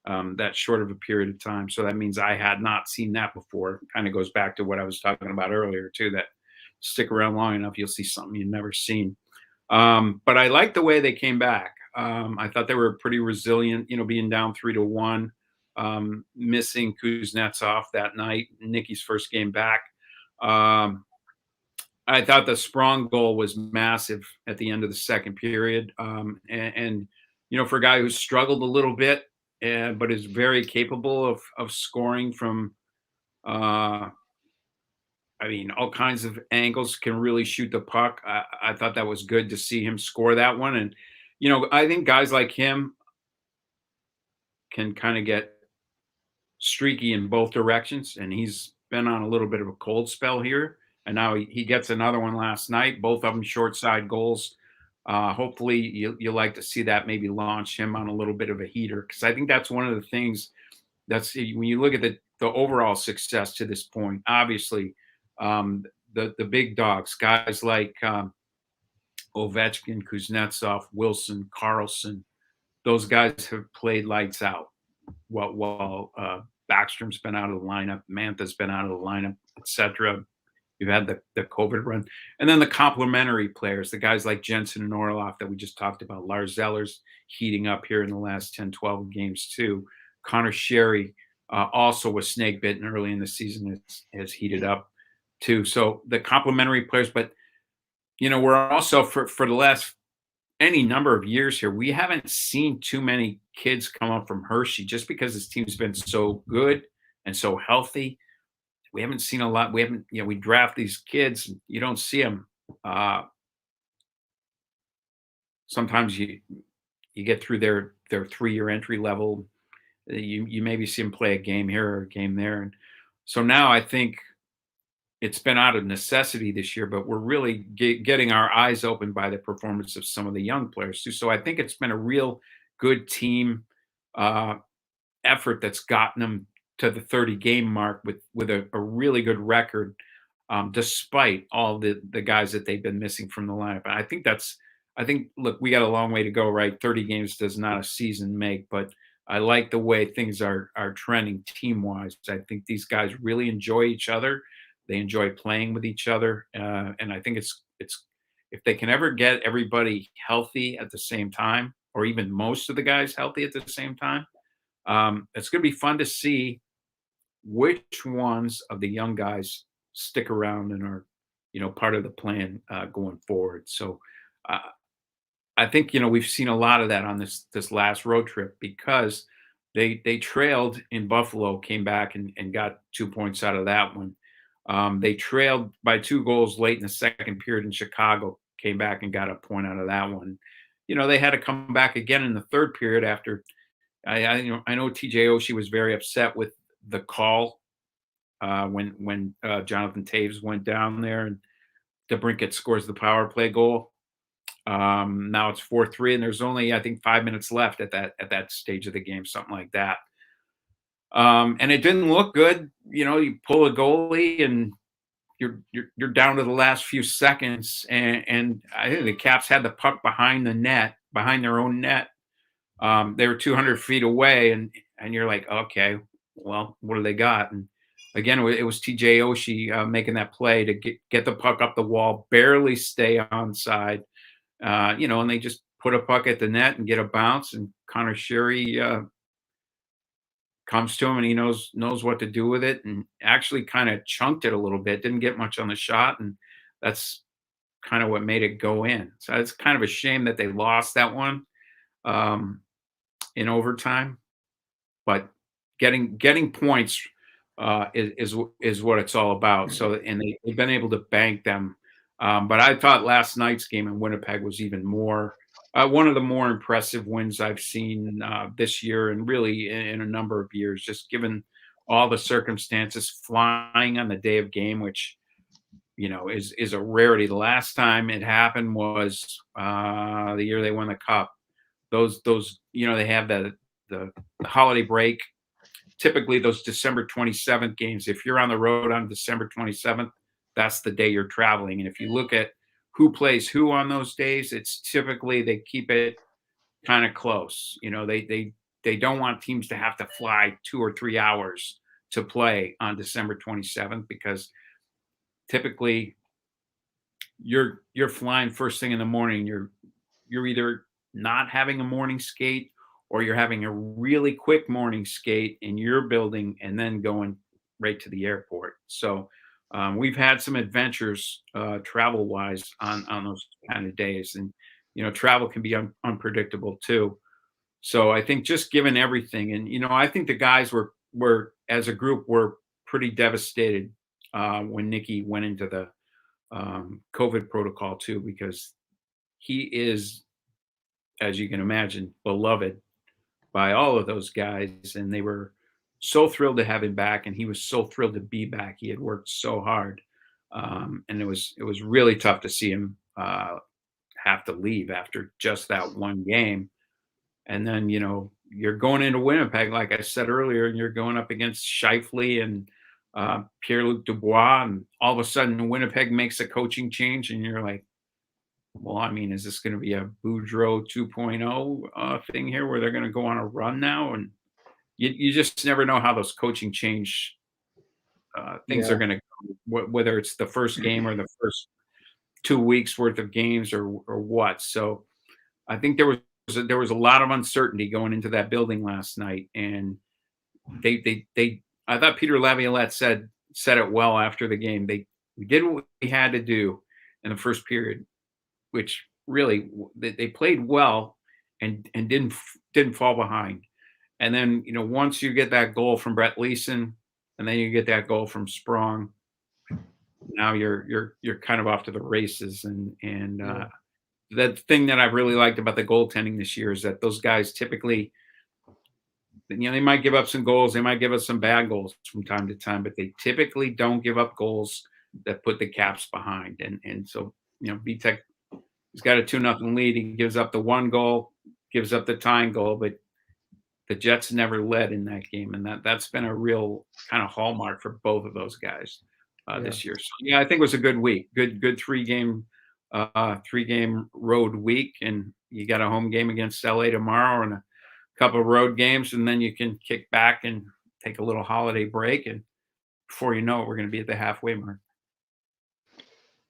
that short of a period of time. So that means I had not seen that before. Kind of goes back to what I was talking about earlier too, that stick around long enough, you'll see something you've never seen. But I like the way they came back. I thought they were pretty resilient, being down 3-1, missing Kuznetsov that night, Nicky's first game back. I thought the Sprong goal was massive at the end of the second period. And for a guy who struggled a little bit, but is very capable of scoring from, all kinds of angles, can really shoot the puck. I thought that was good to see him score that one. And, I think guys like him can kind of get streaky in both directions. And he's been on a little bit of a cold spell here. And now he gets another one last night, both of them short side goals. Hopefully you'll like to see that maybe launch him on a little bit of a heater. Because I think that's one of the things that's when you look at the overall success to this point, obviously, the big dogs, guys like Ovechkin, Kuznetsov, Wilson, Carlson, those guys have played lights out. While Backstrom's been out of the lineup, Mantha's been out of the lineup, etc. You've had the COVID run. And then the complementary players, the guys like Jensen and Norris that we just talked about. Lars Zeller's heating up here in the last 10, 12 games too. Connor Sherry also was snake bitten early in the season, has heated up too. So the complementary players, but we're also for the last any number of years here, we haven't seen too many kids come up from Hershey just because this team's been so good and so healthy. We haven't seen a lot. We draft these kids, and you don't see them. Sometimes you get through their 3-year entry level. You maybe see them play a game here or a game there. And so now I think it's been out of necessity this year, but we're really getting our eyes opened by the performance of some of the young players too. So I think it's been a real good team effort that's gotten them to the 30-game mark with a really good record, despite all the guys that they've been missing from the lineup. And look, we got a long way to go, right? 30 games does not a season make, but I like the way things are trending team-wise. I think these guys really enjoy each other. They enjoy playing with each other. And I think it's if they can ever get everybody healthy at the same time, or even most of the guys healthy at the same time, it's going to be fun to see which ones of the young guys stick around and are, part of the plan going forward. So I think, we've seen a lot of that on this last road trip because they trailed in Buffalo, came back and got 2 points out of that one. They trailed by 2 goals late in the second period in Chicago, came back and got a point out of that one. They had to come back again in the third period after I know TJ Oshie was very upset with the call when Jonathan Taves went down there and DeBrincat scores the power play goal. Now it's 4-3, and there's only, I think, 5 minutes left at that stage of the game, something like that. And it didn't look good. You pull a goalie and you're down to the last few seconds, and I think the Caps had the puck behind the net, behind their own net. They were 200 feet away, and you're like, okay, well, what do they got? And again, it was TJ Oshie making that play to get the puck up the wall, barely stay onside, and they just put a puck at the net and get a bounce, and Connor Sherry comes to him, and he knows what to do with it, and actually kind of chunked it a little bit, didn't get much on the shot, and that's kind of what made it go in. So it's kind of a shame that they lost that one in overtime, but getting points is what it's all about. So, and they've been able to bank them. But I thought last night's game in Winnipeg was even more one of the more impressive wins I've seen this year, and really in a number of years, just given all the circumstances, flying on the day of game, which is a rarity. The last time it happened was the year they won the Cup. Those they have the holiday break. Typically, those December 27th games, if you're on the road on December 27th, that's the day you're traveling. And if you look at who plays who on those days, it's typically they keep it kind of close. They don't want teams to have to fly 2 or 3 hours to play on December 27th, because typically you're flying first thing in the morning. You're either not having a morning skate, or you're having a really quick morning skate in your building and then going right to the airport. So we've had some adventures travel wise on those kind of days, and travel can be unpredictable too. So I think just given everything, and I think the guys were as a group were pretty devastated when Nicky went into the COVID protocol too, because he is, as you can imagine, beloved by all of those guys, and they were so thrilled to have him back, and he was so thrilled to be back. He had worked so hard, and it was really tough to see him have to leave after just that one game. And then you're going into Winnipeg, like I said earlier, and you're going up against Scheifele and Pierre-Luc Dubois, and all of a sudden Winnipeg makes a coaching change, and you're like, well, I mean, is this going to be a Boudreau 2.0 thing here, where they're going to go on a run now? And you just never know how those coaching change things are going to go, whether it's the first game or the first 2 weeks worth of games or what. So I think there was a lot of uncertainty going into that building last night, and I thought Peter Laviolette said it well after the game. We did what we had to do in the first period, which really they played well and didn't fall behind. And then once you get that goal from Brett Leeson, and then you get that goal from Sprong, now you're kind of off to the races. And the thing that I've really liked about the goaltending this year is that those guys typically, they might give up some goals, they might give us some bad goals from time to time, but they typically don't give up goals that put the Caps behind. And so BTEC, he's got a 2-0 lead. He gives up the one goal, gives up the tying goal, but the Jets never led in that game, and that's been a real kind of hallmark for both of those guys this year. So I think it was a good week, good 3-game road week, and you got a home game against LA tomorrow and a couple of road games, and then you can kick back and take a little holiday break, and before you know it, we're going to be at the halfway mark.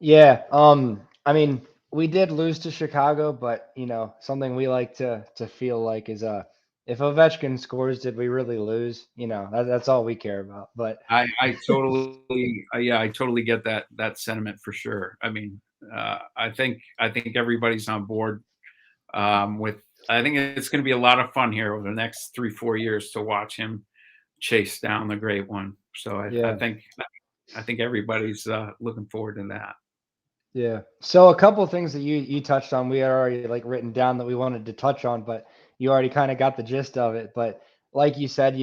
Yeah, I mean, we did lose to Chicago, but something we like to feel like is if Ovechkin scores, did we really lose? That's all we care about. But I totally get that sentiment for sure. I mean, I think everybody's on board with. I think it's going to be a lot of fun here over the next 3-4 years to watch him chase down the great one. So I think everybody's looking forward to that. Yeah. So a couple of things that you touched on, we had already written down that we wanted to touch on, but you already kind of got the gist of it. But like you said,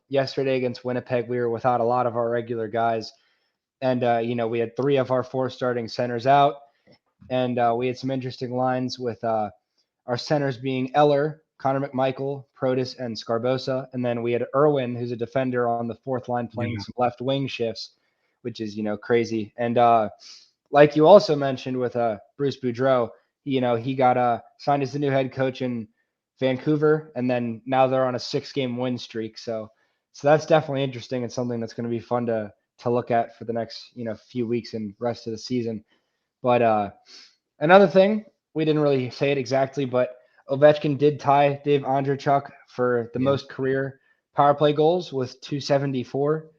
yesterday against Winnipeg, we were without a lot of our regular guys. And, we had 3 of our 4 starting centers out. And we had some interesting lines with our centers being Eller, Connor McMichael, Protus, and Scarbosa. And then we had Irwin, who's a defender on the 4th line, playing some left wing shifts, which is, crazy. And like you also mentioned with Bruce Boudreau, he got signed as the new head coach in Vancouver, and then now they're on a 6-game win streak. So that's definitely interesting and something that's going to be fun to look at for the next few weeks and rest of the season. But another thing, we didn't really say it exactly, but Ovechkin did tie Dave Andreychuk for the most career power play goals with 274.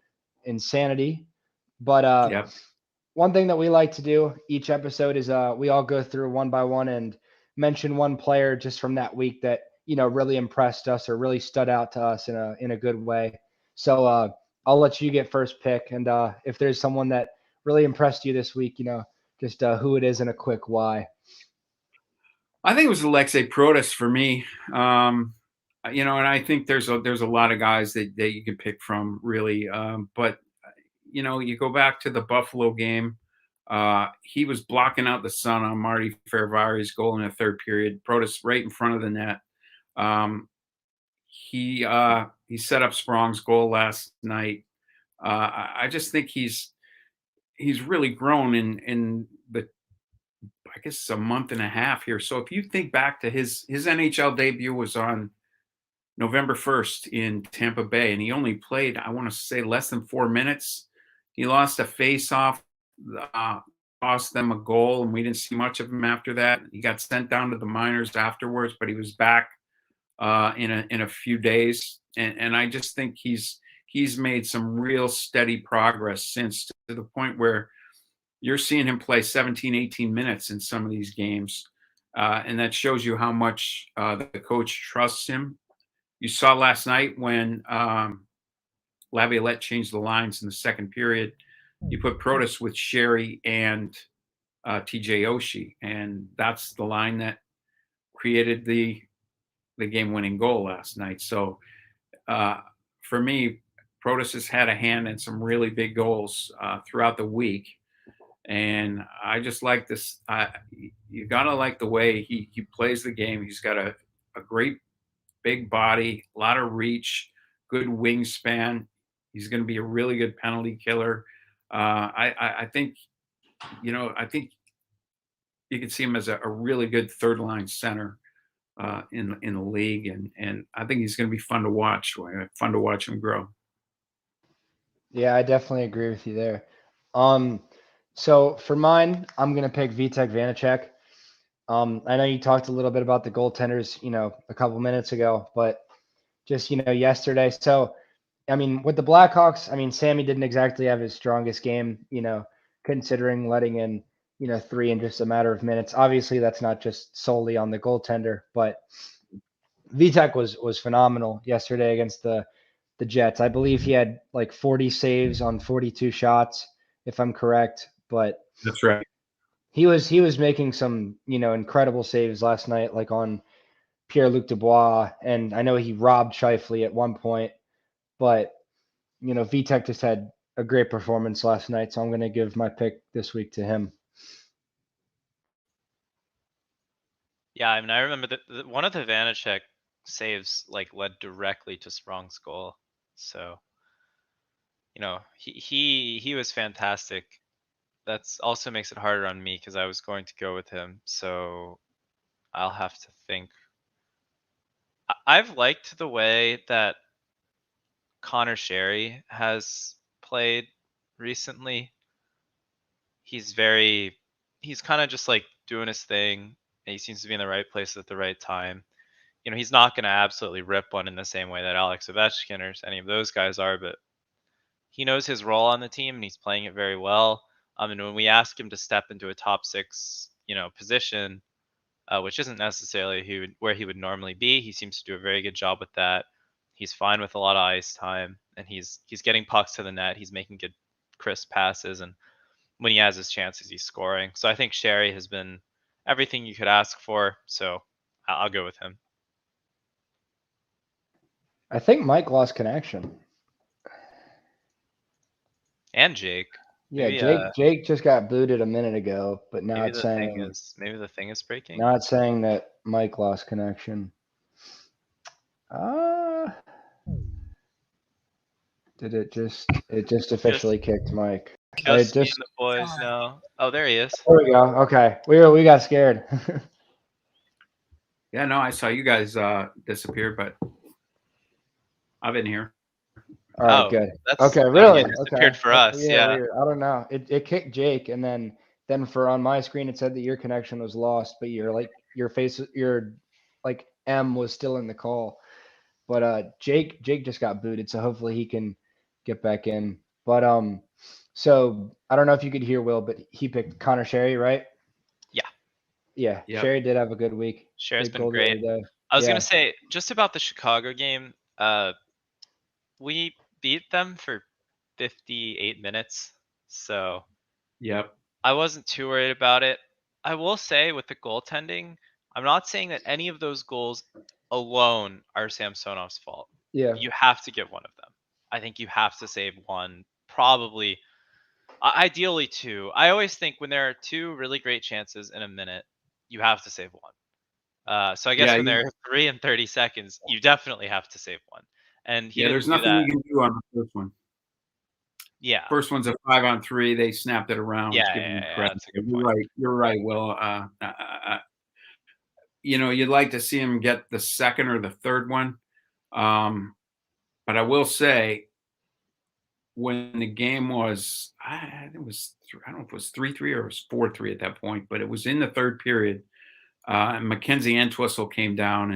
Insanity. But one thing that we like to do each episode is we all go through one by one and mention one player just from that week that really impressed us or really stood out to us in a good way. So I'll let you get first pick, and if there's someone that really impressed you this week, just who it is and a quick why. I think it was Alexei Protas for me. And I think there's a lot of guys that you can pick from, really. But you go back to the Buffalo game. He was blocking out the sun on Marty Ferrari's goal in the 3rd period. Protas right in front of the net. He set up Sprong's goal last night. I just think he's really grown in the, I guess it's a month and a half here. So if you think back to his NHL debut was on November 1st in Tampa Bay, and he only played, I want to say, less than 4 minutes. He lost a face-off, cost them a goal, and we didn't see much of him after that. He got sent down to the minors afterwards, but he was back in a few days, and I just think he's made some real steady progress since, to the point where you're seeing him play 17, 18 minutes in some of these games. And that shows you how much the coach trusts him. You saw last night when Laviolette changed the lines in the 2nd period. You put Protas with Sherry and TJ Oshie, and that's the line that created the game-winning goal last night. So for me, Protas has had a hand in some really big goals throughout the week. And I just like this. You got to like the way he plays the game. He's got a great big body, a lot of reach, good wingspan. He's going to be a really good penalty killer. I think you can see him as a really good 3rd-line center in the league. And I think he's going to be fun to watch him grow. Yeah, I definitely agree with you there. So for mine, I'm going to pick Vitek Vanacek. I know you talked a little bit about the goaltenders, a couple minutes ago, but just, yesterday. So, I mean, with the Blackhawks, I mean, Sammy didn't exactly have his strongest game, considering letting in, 3 in just a matter of minutes. Obviously, that's not just solely on the goaltender, but Vitek was phenomenal yesterday against the Jets. I believe he had like 40 saves on 42 shots, if I'm correct. But That's right. he was making some, incredible saves last night, like on Pierre-Luc Dubois, and I know he robbed Scheifele at one point, but Vitek just had a great performance last night, so I'm going to give my pick this week to him. Yeah, I mean, I remember that one of the Vanacek saves led directly to Sprong's goal. So, he was fantastic. That's also makes it harder on me because I was going to go with him. So I'll have to think. I've liked the way that Connor Sherry has played recently. He's kind of just doing his thing. And he seems to be in the right place at the right time. He's not going to absolutely rip one in the same way that Alex Ovechkin or any of those guys are, but he knows his role on the team and he's playing it very well. And when we ask him to step into a top 6, position, which isn't necessarily where he would normally be, he seems to do a very good job with that. He's fine with a lot of ice time, and he's getting pucks to the net. He's making good, crisp passes, and when he has his chances, he's scoring. So I think Sherry has been everything you could ask for. So I'll go with him. I think Mike lost connection. And Jake. Yeah, Maybe, Jake just got booted a minute ago, but now maybe it's the thing saying breaking. that Mike lost connection. Did it just officially kicked Mike? Just me and the boys now. Oh, there he is. There we go. Okay, we got scared. Yeah, no, I saw you guys disappear, but I've been here. All right, Oh, good. that's Okay, really? disappeared Okay. for us. Yeah. Weird. I don't know. It kicked Jake, and then for on my screen it said that your connection was lost, but your M was still in the call. But Jake just got booted, so hopefully he can get back in. But so I don't know if you could hear Will, but he picked Connor Sherry, right? Yeah. Yeah. Yep. Sherry did have a good week. Sherry's Big been goal the great. other day. I was Yeah. gonna say just about the Chicago game. We beat them for 58 minutes, so Yep. I wasn't too worried about it. I will say with the goaltending, I'm not saying that any of those goals alone are Samsonov's fault. Yeah. You have to give one of them. I think you have to save one, probably, ideally two. I always think when there are two really great chances in a minute, you have to save one. So I guess Yeah, when there are 3 and 30 seconds, you definitely have to save one. And he Yeah, didn't there's do nothing that. you can do on the first one. Yeah. First one's a 5-on-3. They snapped it around. Yeah, Give them yeah, credit. that's a good You're point. right. You're right, Will. You'd like to see him get the second or the third one. But I will say, when the game was, I don't know if it was 3-3 or it was 4-3 at that point, but it was in the third period. And Mackenzie Entwistle came down,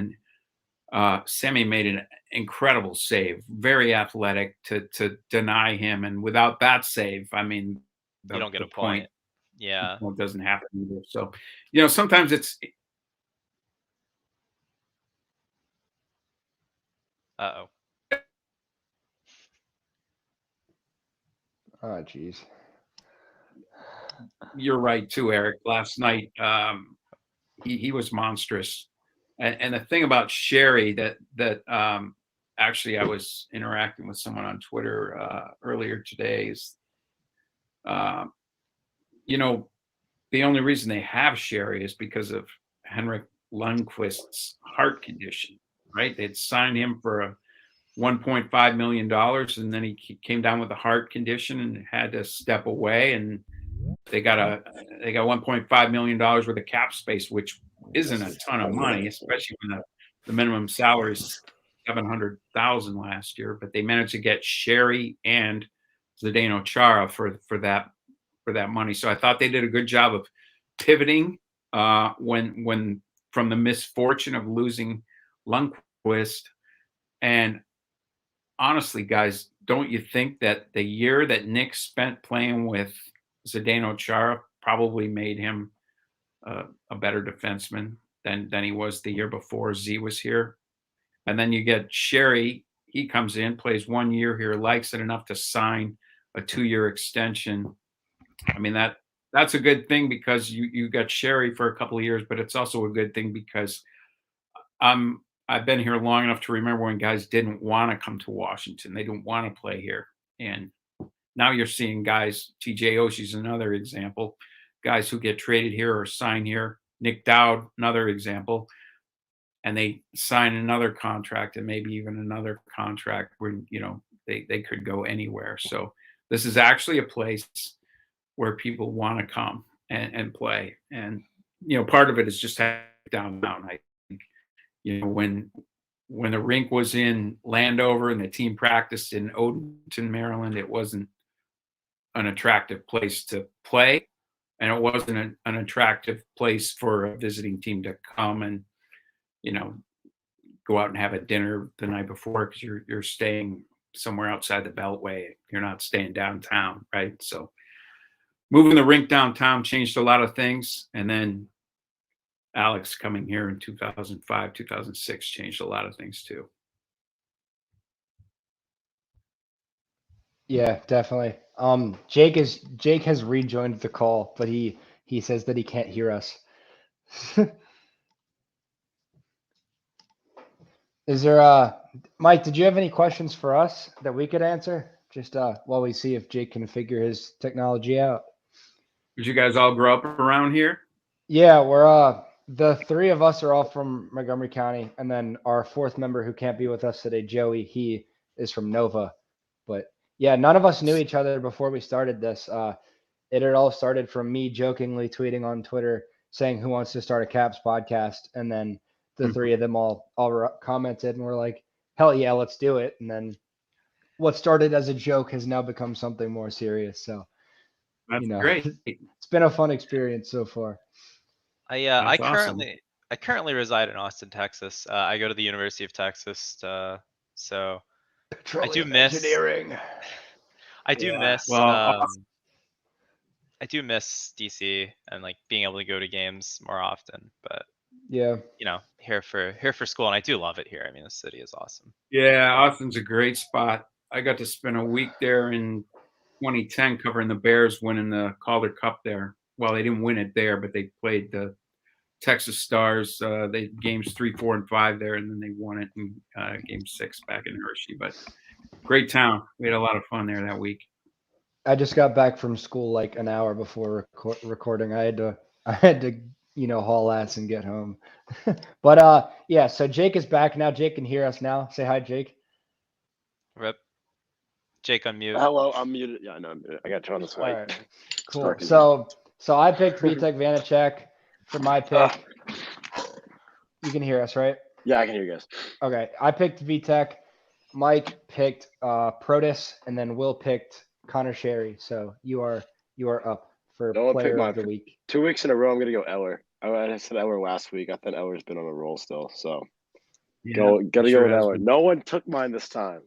and Sammy made an incredible save, very athletic to deny him. And without that save, I mean, You don't get the a point. Yeah. well, it doesn't happen either. So, sometimes it's Uh-oh. Oh, geez. you're right too, Eric. Last night, he was monstrous. And the thing about Sherry that actually I was interacting with someone on Twitter earlier today is, the only reason they have Sherry is because of Henrik Lundqvist's heart condition, right? They'd signed him for a $1.5 million, and then he came down with a heart condition and had to step away. And they got $1.5 million worth of cap space, which isn't a ton of money, especially when the minimum salary is $700,000 last year. But they managed to get Sherry and Zdeno Chara for that money. So I thought they did a good job of pivoting when from the misfortune of losing Lundqvist. And honestly, guys, don't you think that the year that Nick spent playing with Zdeno Chara probably made him a better defenseman than he was the year before Z was here? And then you get Sherry. He comes in, plays 1 year here, likes it enough to sign a 2-year extension. I mean, that's a good thing because you got Sherry for a couple of years, but it's also a good thing because I've been here long enough to remember when guys didn't want to come to Washington. They didn't want to play here. And now you're seeing guys, TJ Oshie's another example, guys who get traded here or sign here. Nick Dowd, another example. And they sign another contract and maybe even another contract where, they could go anywhere. So this is actually a place where people want to come and play. And, part of it is just downtown. I think, when the rink was in Landover and the team practiced in Odenton, Maryland, it wasn't an attractive place to play. And it wasn't an attractive place for a visiting team to come and, go out and have a dinner the night before because you're staying somewhere outside the Beltway. You're not staying downtown, right? So moving the rink downtown changed a lot of things. And then Alex coming here in 2005, 2006 changed a lot of things too. Yeah, definitely. Jake has rejoined the call, but he says that he can't hear us. Is there Mike, did you have any questions for us that we could answer? Just while we see if Jake can figure his technology out. Did you guys all grow up around here? Yeah, we're the three of us are all from Montgomery County, and then our fourth member who can't be with us today, Joey, he is from Nova. But yeah, none of us knew each other before we started this. It had all started from me jokingly tweeting on Twitter saying who wants to start a Caps podcast, and then the three of them all commented and were like, hell yeah, let's do it. And then what started as a joke has now become something more serious. So That's you know, great. it's been a fun experience so far. I That's awesome. currently reside in Austin, Texas. I go to the University of Texas, so I do miss engineering. I do Yeah, miss well, awesome. I do miss DC and like being able to go to games more often. But Yeah. you know, here for school, and I do love it here. I mean, the city is awesome. Yeah, Austin's a great spot. I got to spend a week there in 2010 covering the Bears winning the Calder Cup there. Well, they didn't win it there, but they played the Texas Stars. They games 3, 4, and 5 there, and then they won it in game 6 back in Hershey. But great town. We had a lot of fun there that week. I just got back from school like an hour before recording. I had to, haul ass and get home. But yeah, so Jake is back now. Jake can hear us now. Say hi, Jake. Rip. Jake, unmute. Hello, I'm muted. Yeah, I know I'm muted. I got to turn on this All mic. right. Cool. So I picked Vitek Vanacek for my pick. You can hear us, right? Yeah, I can hear you guys. Okay. I picked Vitek. Mike picked Protus, and then Will picked Connor Sherry. So you are up for No one player picked of mine. the week. 2 weeks in a row, I'm gonna go Eller. I said Eller last week. I thought Eller's been on a roll still, so gotta go with Eller. No one took mine this time.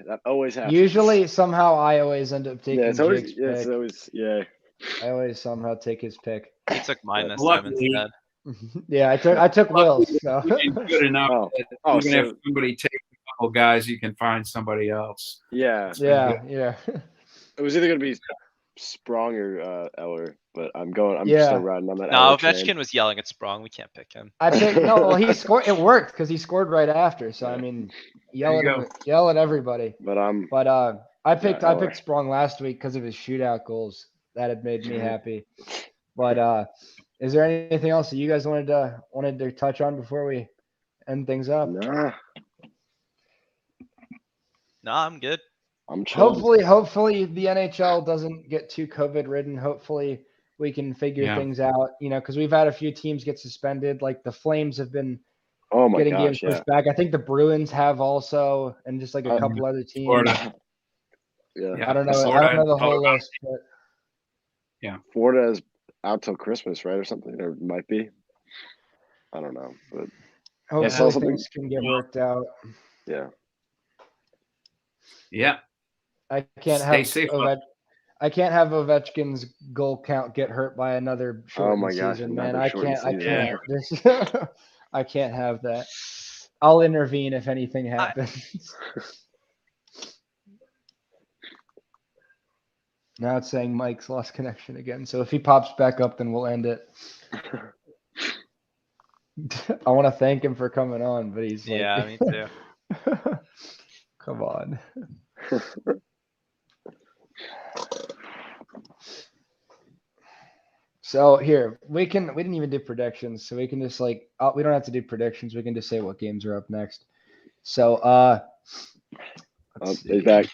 That always happens. Usually, somehow, I always end up taking Jake's pick. I always somehow take his pick. He took mine this time instead. Yeah, I took Will's. So. Good enough. Even if somebody takes a couple guys, you can find somebody else. Yeah. Yeah. It was either gonna be Sprong or Eller, but I'm still riding on that. No, Ovechkin was yelling at Sprong. We can't pick him. I picked he scored. It worked because he scored right after. So I mean, yell at everybody. But I picked Sprong last week because of his shootout goals. That had made me happy. But is there anything else that you guys wanted to touch on before we end things up? Nah, I'm good. I'm chilling. Hopefully the NHL doesn't get too COVID ridden. Hopefully we can figure things out, because we've had a few teams get suspended. Like the Flames have been getting games pushed back. I think the Bruins have also, and just like a couple other teams. Florida. I don't know the whole list, but Florida is out till Christmas, right, or something, or might be. I don't know, but hopefully things can get worked out. Yeah. Yeah. I can't have Ovechkin's goal count get hurt by another shortened season, man. I can't. I can't have that. I'll intervene if anything happens. Now it's saying Mike's lost connection again. So if he pops back up, then we'll end it. I want to thank him for coming on, but he's me too. Come on. So here we didn't even do predictions, so we can just we don't have to do predictions. We can just say what games are up next. So he's back.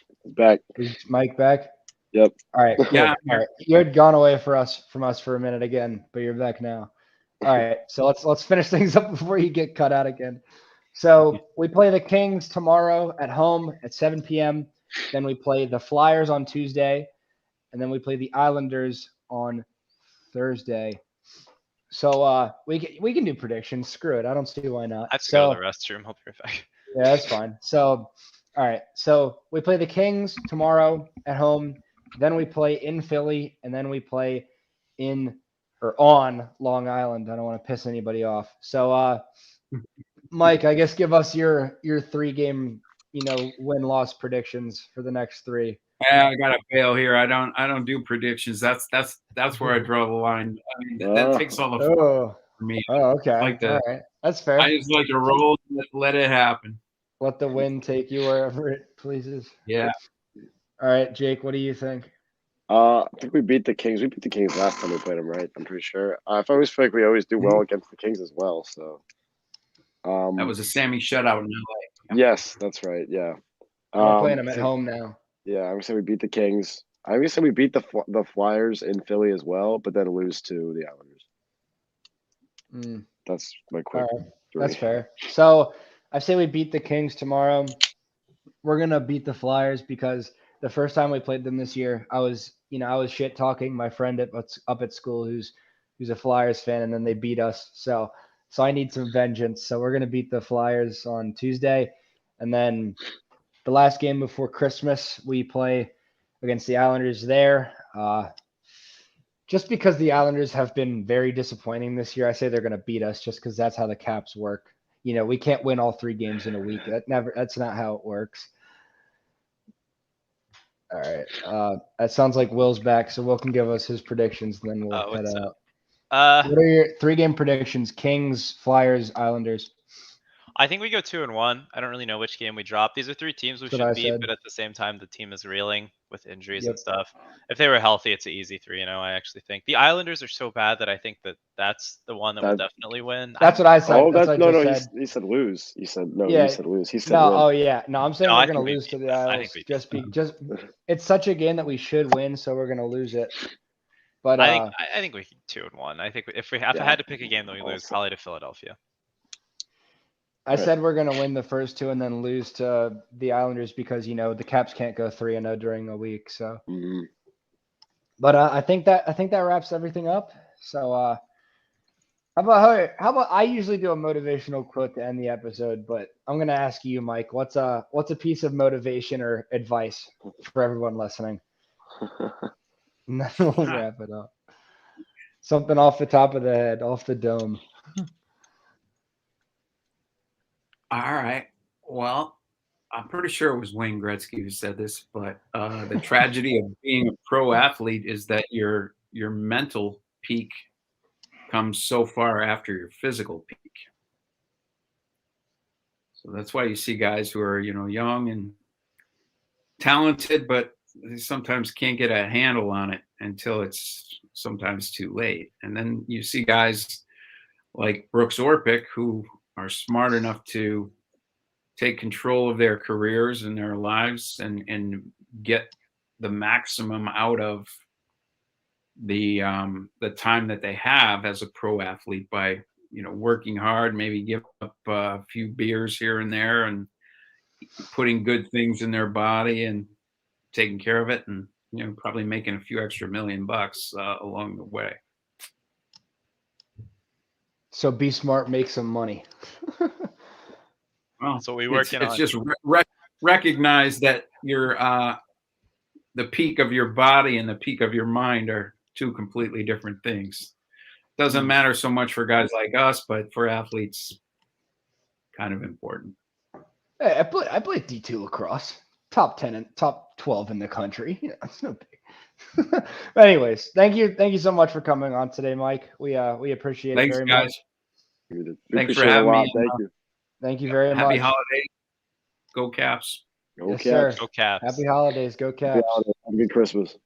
Is Mike back? Yep. All right. Cool. Yeah. All right. You had gone away from us for a minute again, but you're back now. All right. So let's finish things up before you get cut out again. So we play the Kings tomorrow at home at 7 p.m. Then we play the Flyers on Tuesday, and then we play the Islanders on Thursday. So we can do predictions. Screw it. I don't see why not. I have to go to the restroom. Hope you're back. Yeah, that's fine. So all right. So we play the Kings tomorrow at home. Then we play in Philly, and then we play on Long Island. I don't want to piss anybody off. So Mike, I guess give us your 3-game, win-loss predictions for the next 3. Yeah, I gotta bail here. I don't do predictions. That's where I draw the line. I mean, that takes all the fun for me. Oh, okay. like to- All right. That's fair. I just like to roll, let it happen. Let the wind take you wherever it pleases. Yeah. All right, Jake, what do you think? I think we beat the Kings. We beat the Kings last time we played them, right? I'm pretty sure. I always feel like we always do well against the Kings as well. So, That was a Sammy shutout in LA. yes, that's right. Yeah. We're playing them at home now. Yeah, I would say we beat the Kings. I would say we beat the Flyers in Philly as well, but then lose to the Islanders. Mm, That's my quick. all right. That's fair. So I say we beat the Kings tomorrow. We're gonna beat the Flyers because the first time we played them this year, I was shit talking my friend up at school who's a Flyers fan, and then they beat us. So I need some vengeance. So we're gonna beat the Flyers on Tuesday, and then the last game before Christmas we play against the Islanders there. Just because the Islanders have been very disappointing this year, I say they're gonna beat us just because that's how the Caps work. We can't win all 3 games in a week. That's not how it works. All right. That sounds like Will's back, so Will can give us his predictions, and then we'll head out. What are your 3-game predictions? Kings, Flyers, Islanders. I think we go 2-1. I don't really know which game we drop. These are 3 teams we That's what should I beat, said. but at the same time, the team is reeling with injuries Yep. and stuff. If they were healthy, it's an easy 3-0. I actually think the Islanders are so bad that I think that's the one that will definitely win. That's what I said. Oh, that's that's what I no, just said. he said lose. You said no. Yeah. You said lose. He said No, win. oh yeah. No, I'm saying No, we're I gonna think we lose to beat the them. I Isles. think we Just it's such a game that we should win, so we're gonna lose it. But I think we 2-1. I think if I had to pick a game that we lose, Also. probably to Philadelphia. I said we're gonna win the first 2 and then lose to the Islanders because the Caps can't go 3-0 during a week. So, Mhm. but I think that wraps everything up. So, how about I usually do a motivational quote to end the episode, but I'm gonna ask you, Mike. What's a piece of motivation or advice for everyone listening? And then we'll wrap it up. Something off the top of the head, off the dome. All right. Well, I'm pretty sure it was Wayne Gretzky who said this, but the tragedy of being a pro athlete is that your mental peak comes so far after your physical peak. So that's why you see guys who are, young and talented, but they sometimes can't get a handle on it until it's sometimes too late. And then you see guys like Brooks Orpik who are smart enough to take control of their careers and their lives and get the maximum out of the time that they have as a pro athlete by working hard, maybe give up a few beers here and there and putting good things in their body and taking care of it, and probably making a few extra $1 million along the way. So be smart, make some money. Well, That's what we working on. It's just recognize that your the peak of your body and the peak of your mind are 2 completely different things. Doesn't matter so much for guys like us, but for athletes, kind of important. Hey, I played D2 lacrosse, top 10 and top 12 in the country. It's no big. Anyways, thank you so much for coming on today, Mike. We appreciate Thanks, it very guys. much. Thanks for Appreciate it a having lot. me. Thank you. Thank you very Happy much. holidays. Go Caps. Go Yes, Caps. sir. Go Caps. Happy holidays. Go Happy Caps. holidays. Have a good Christmas.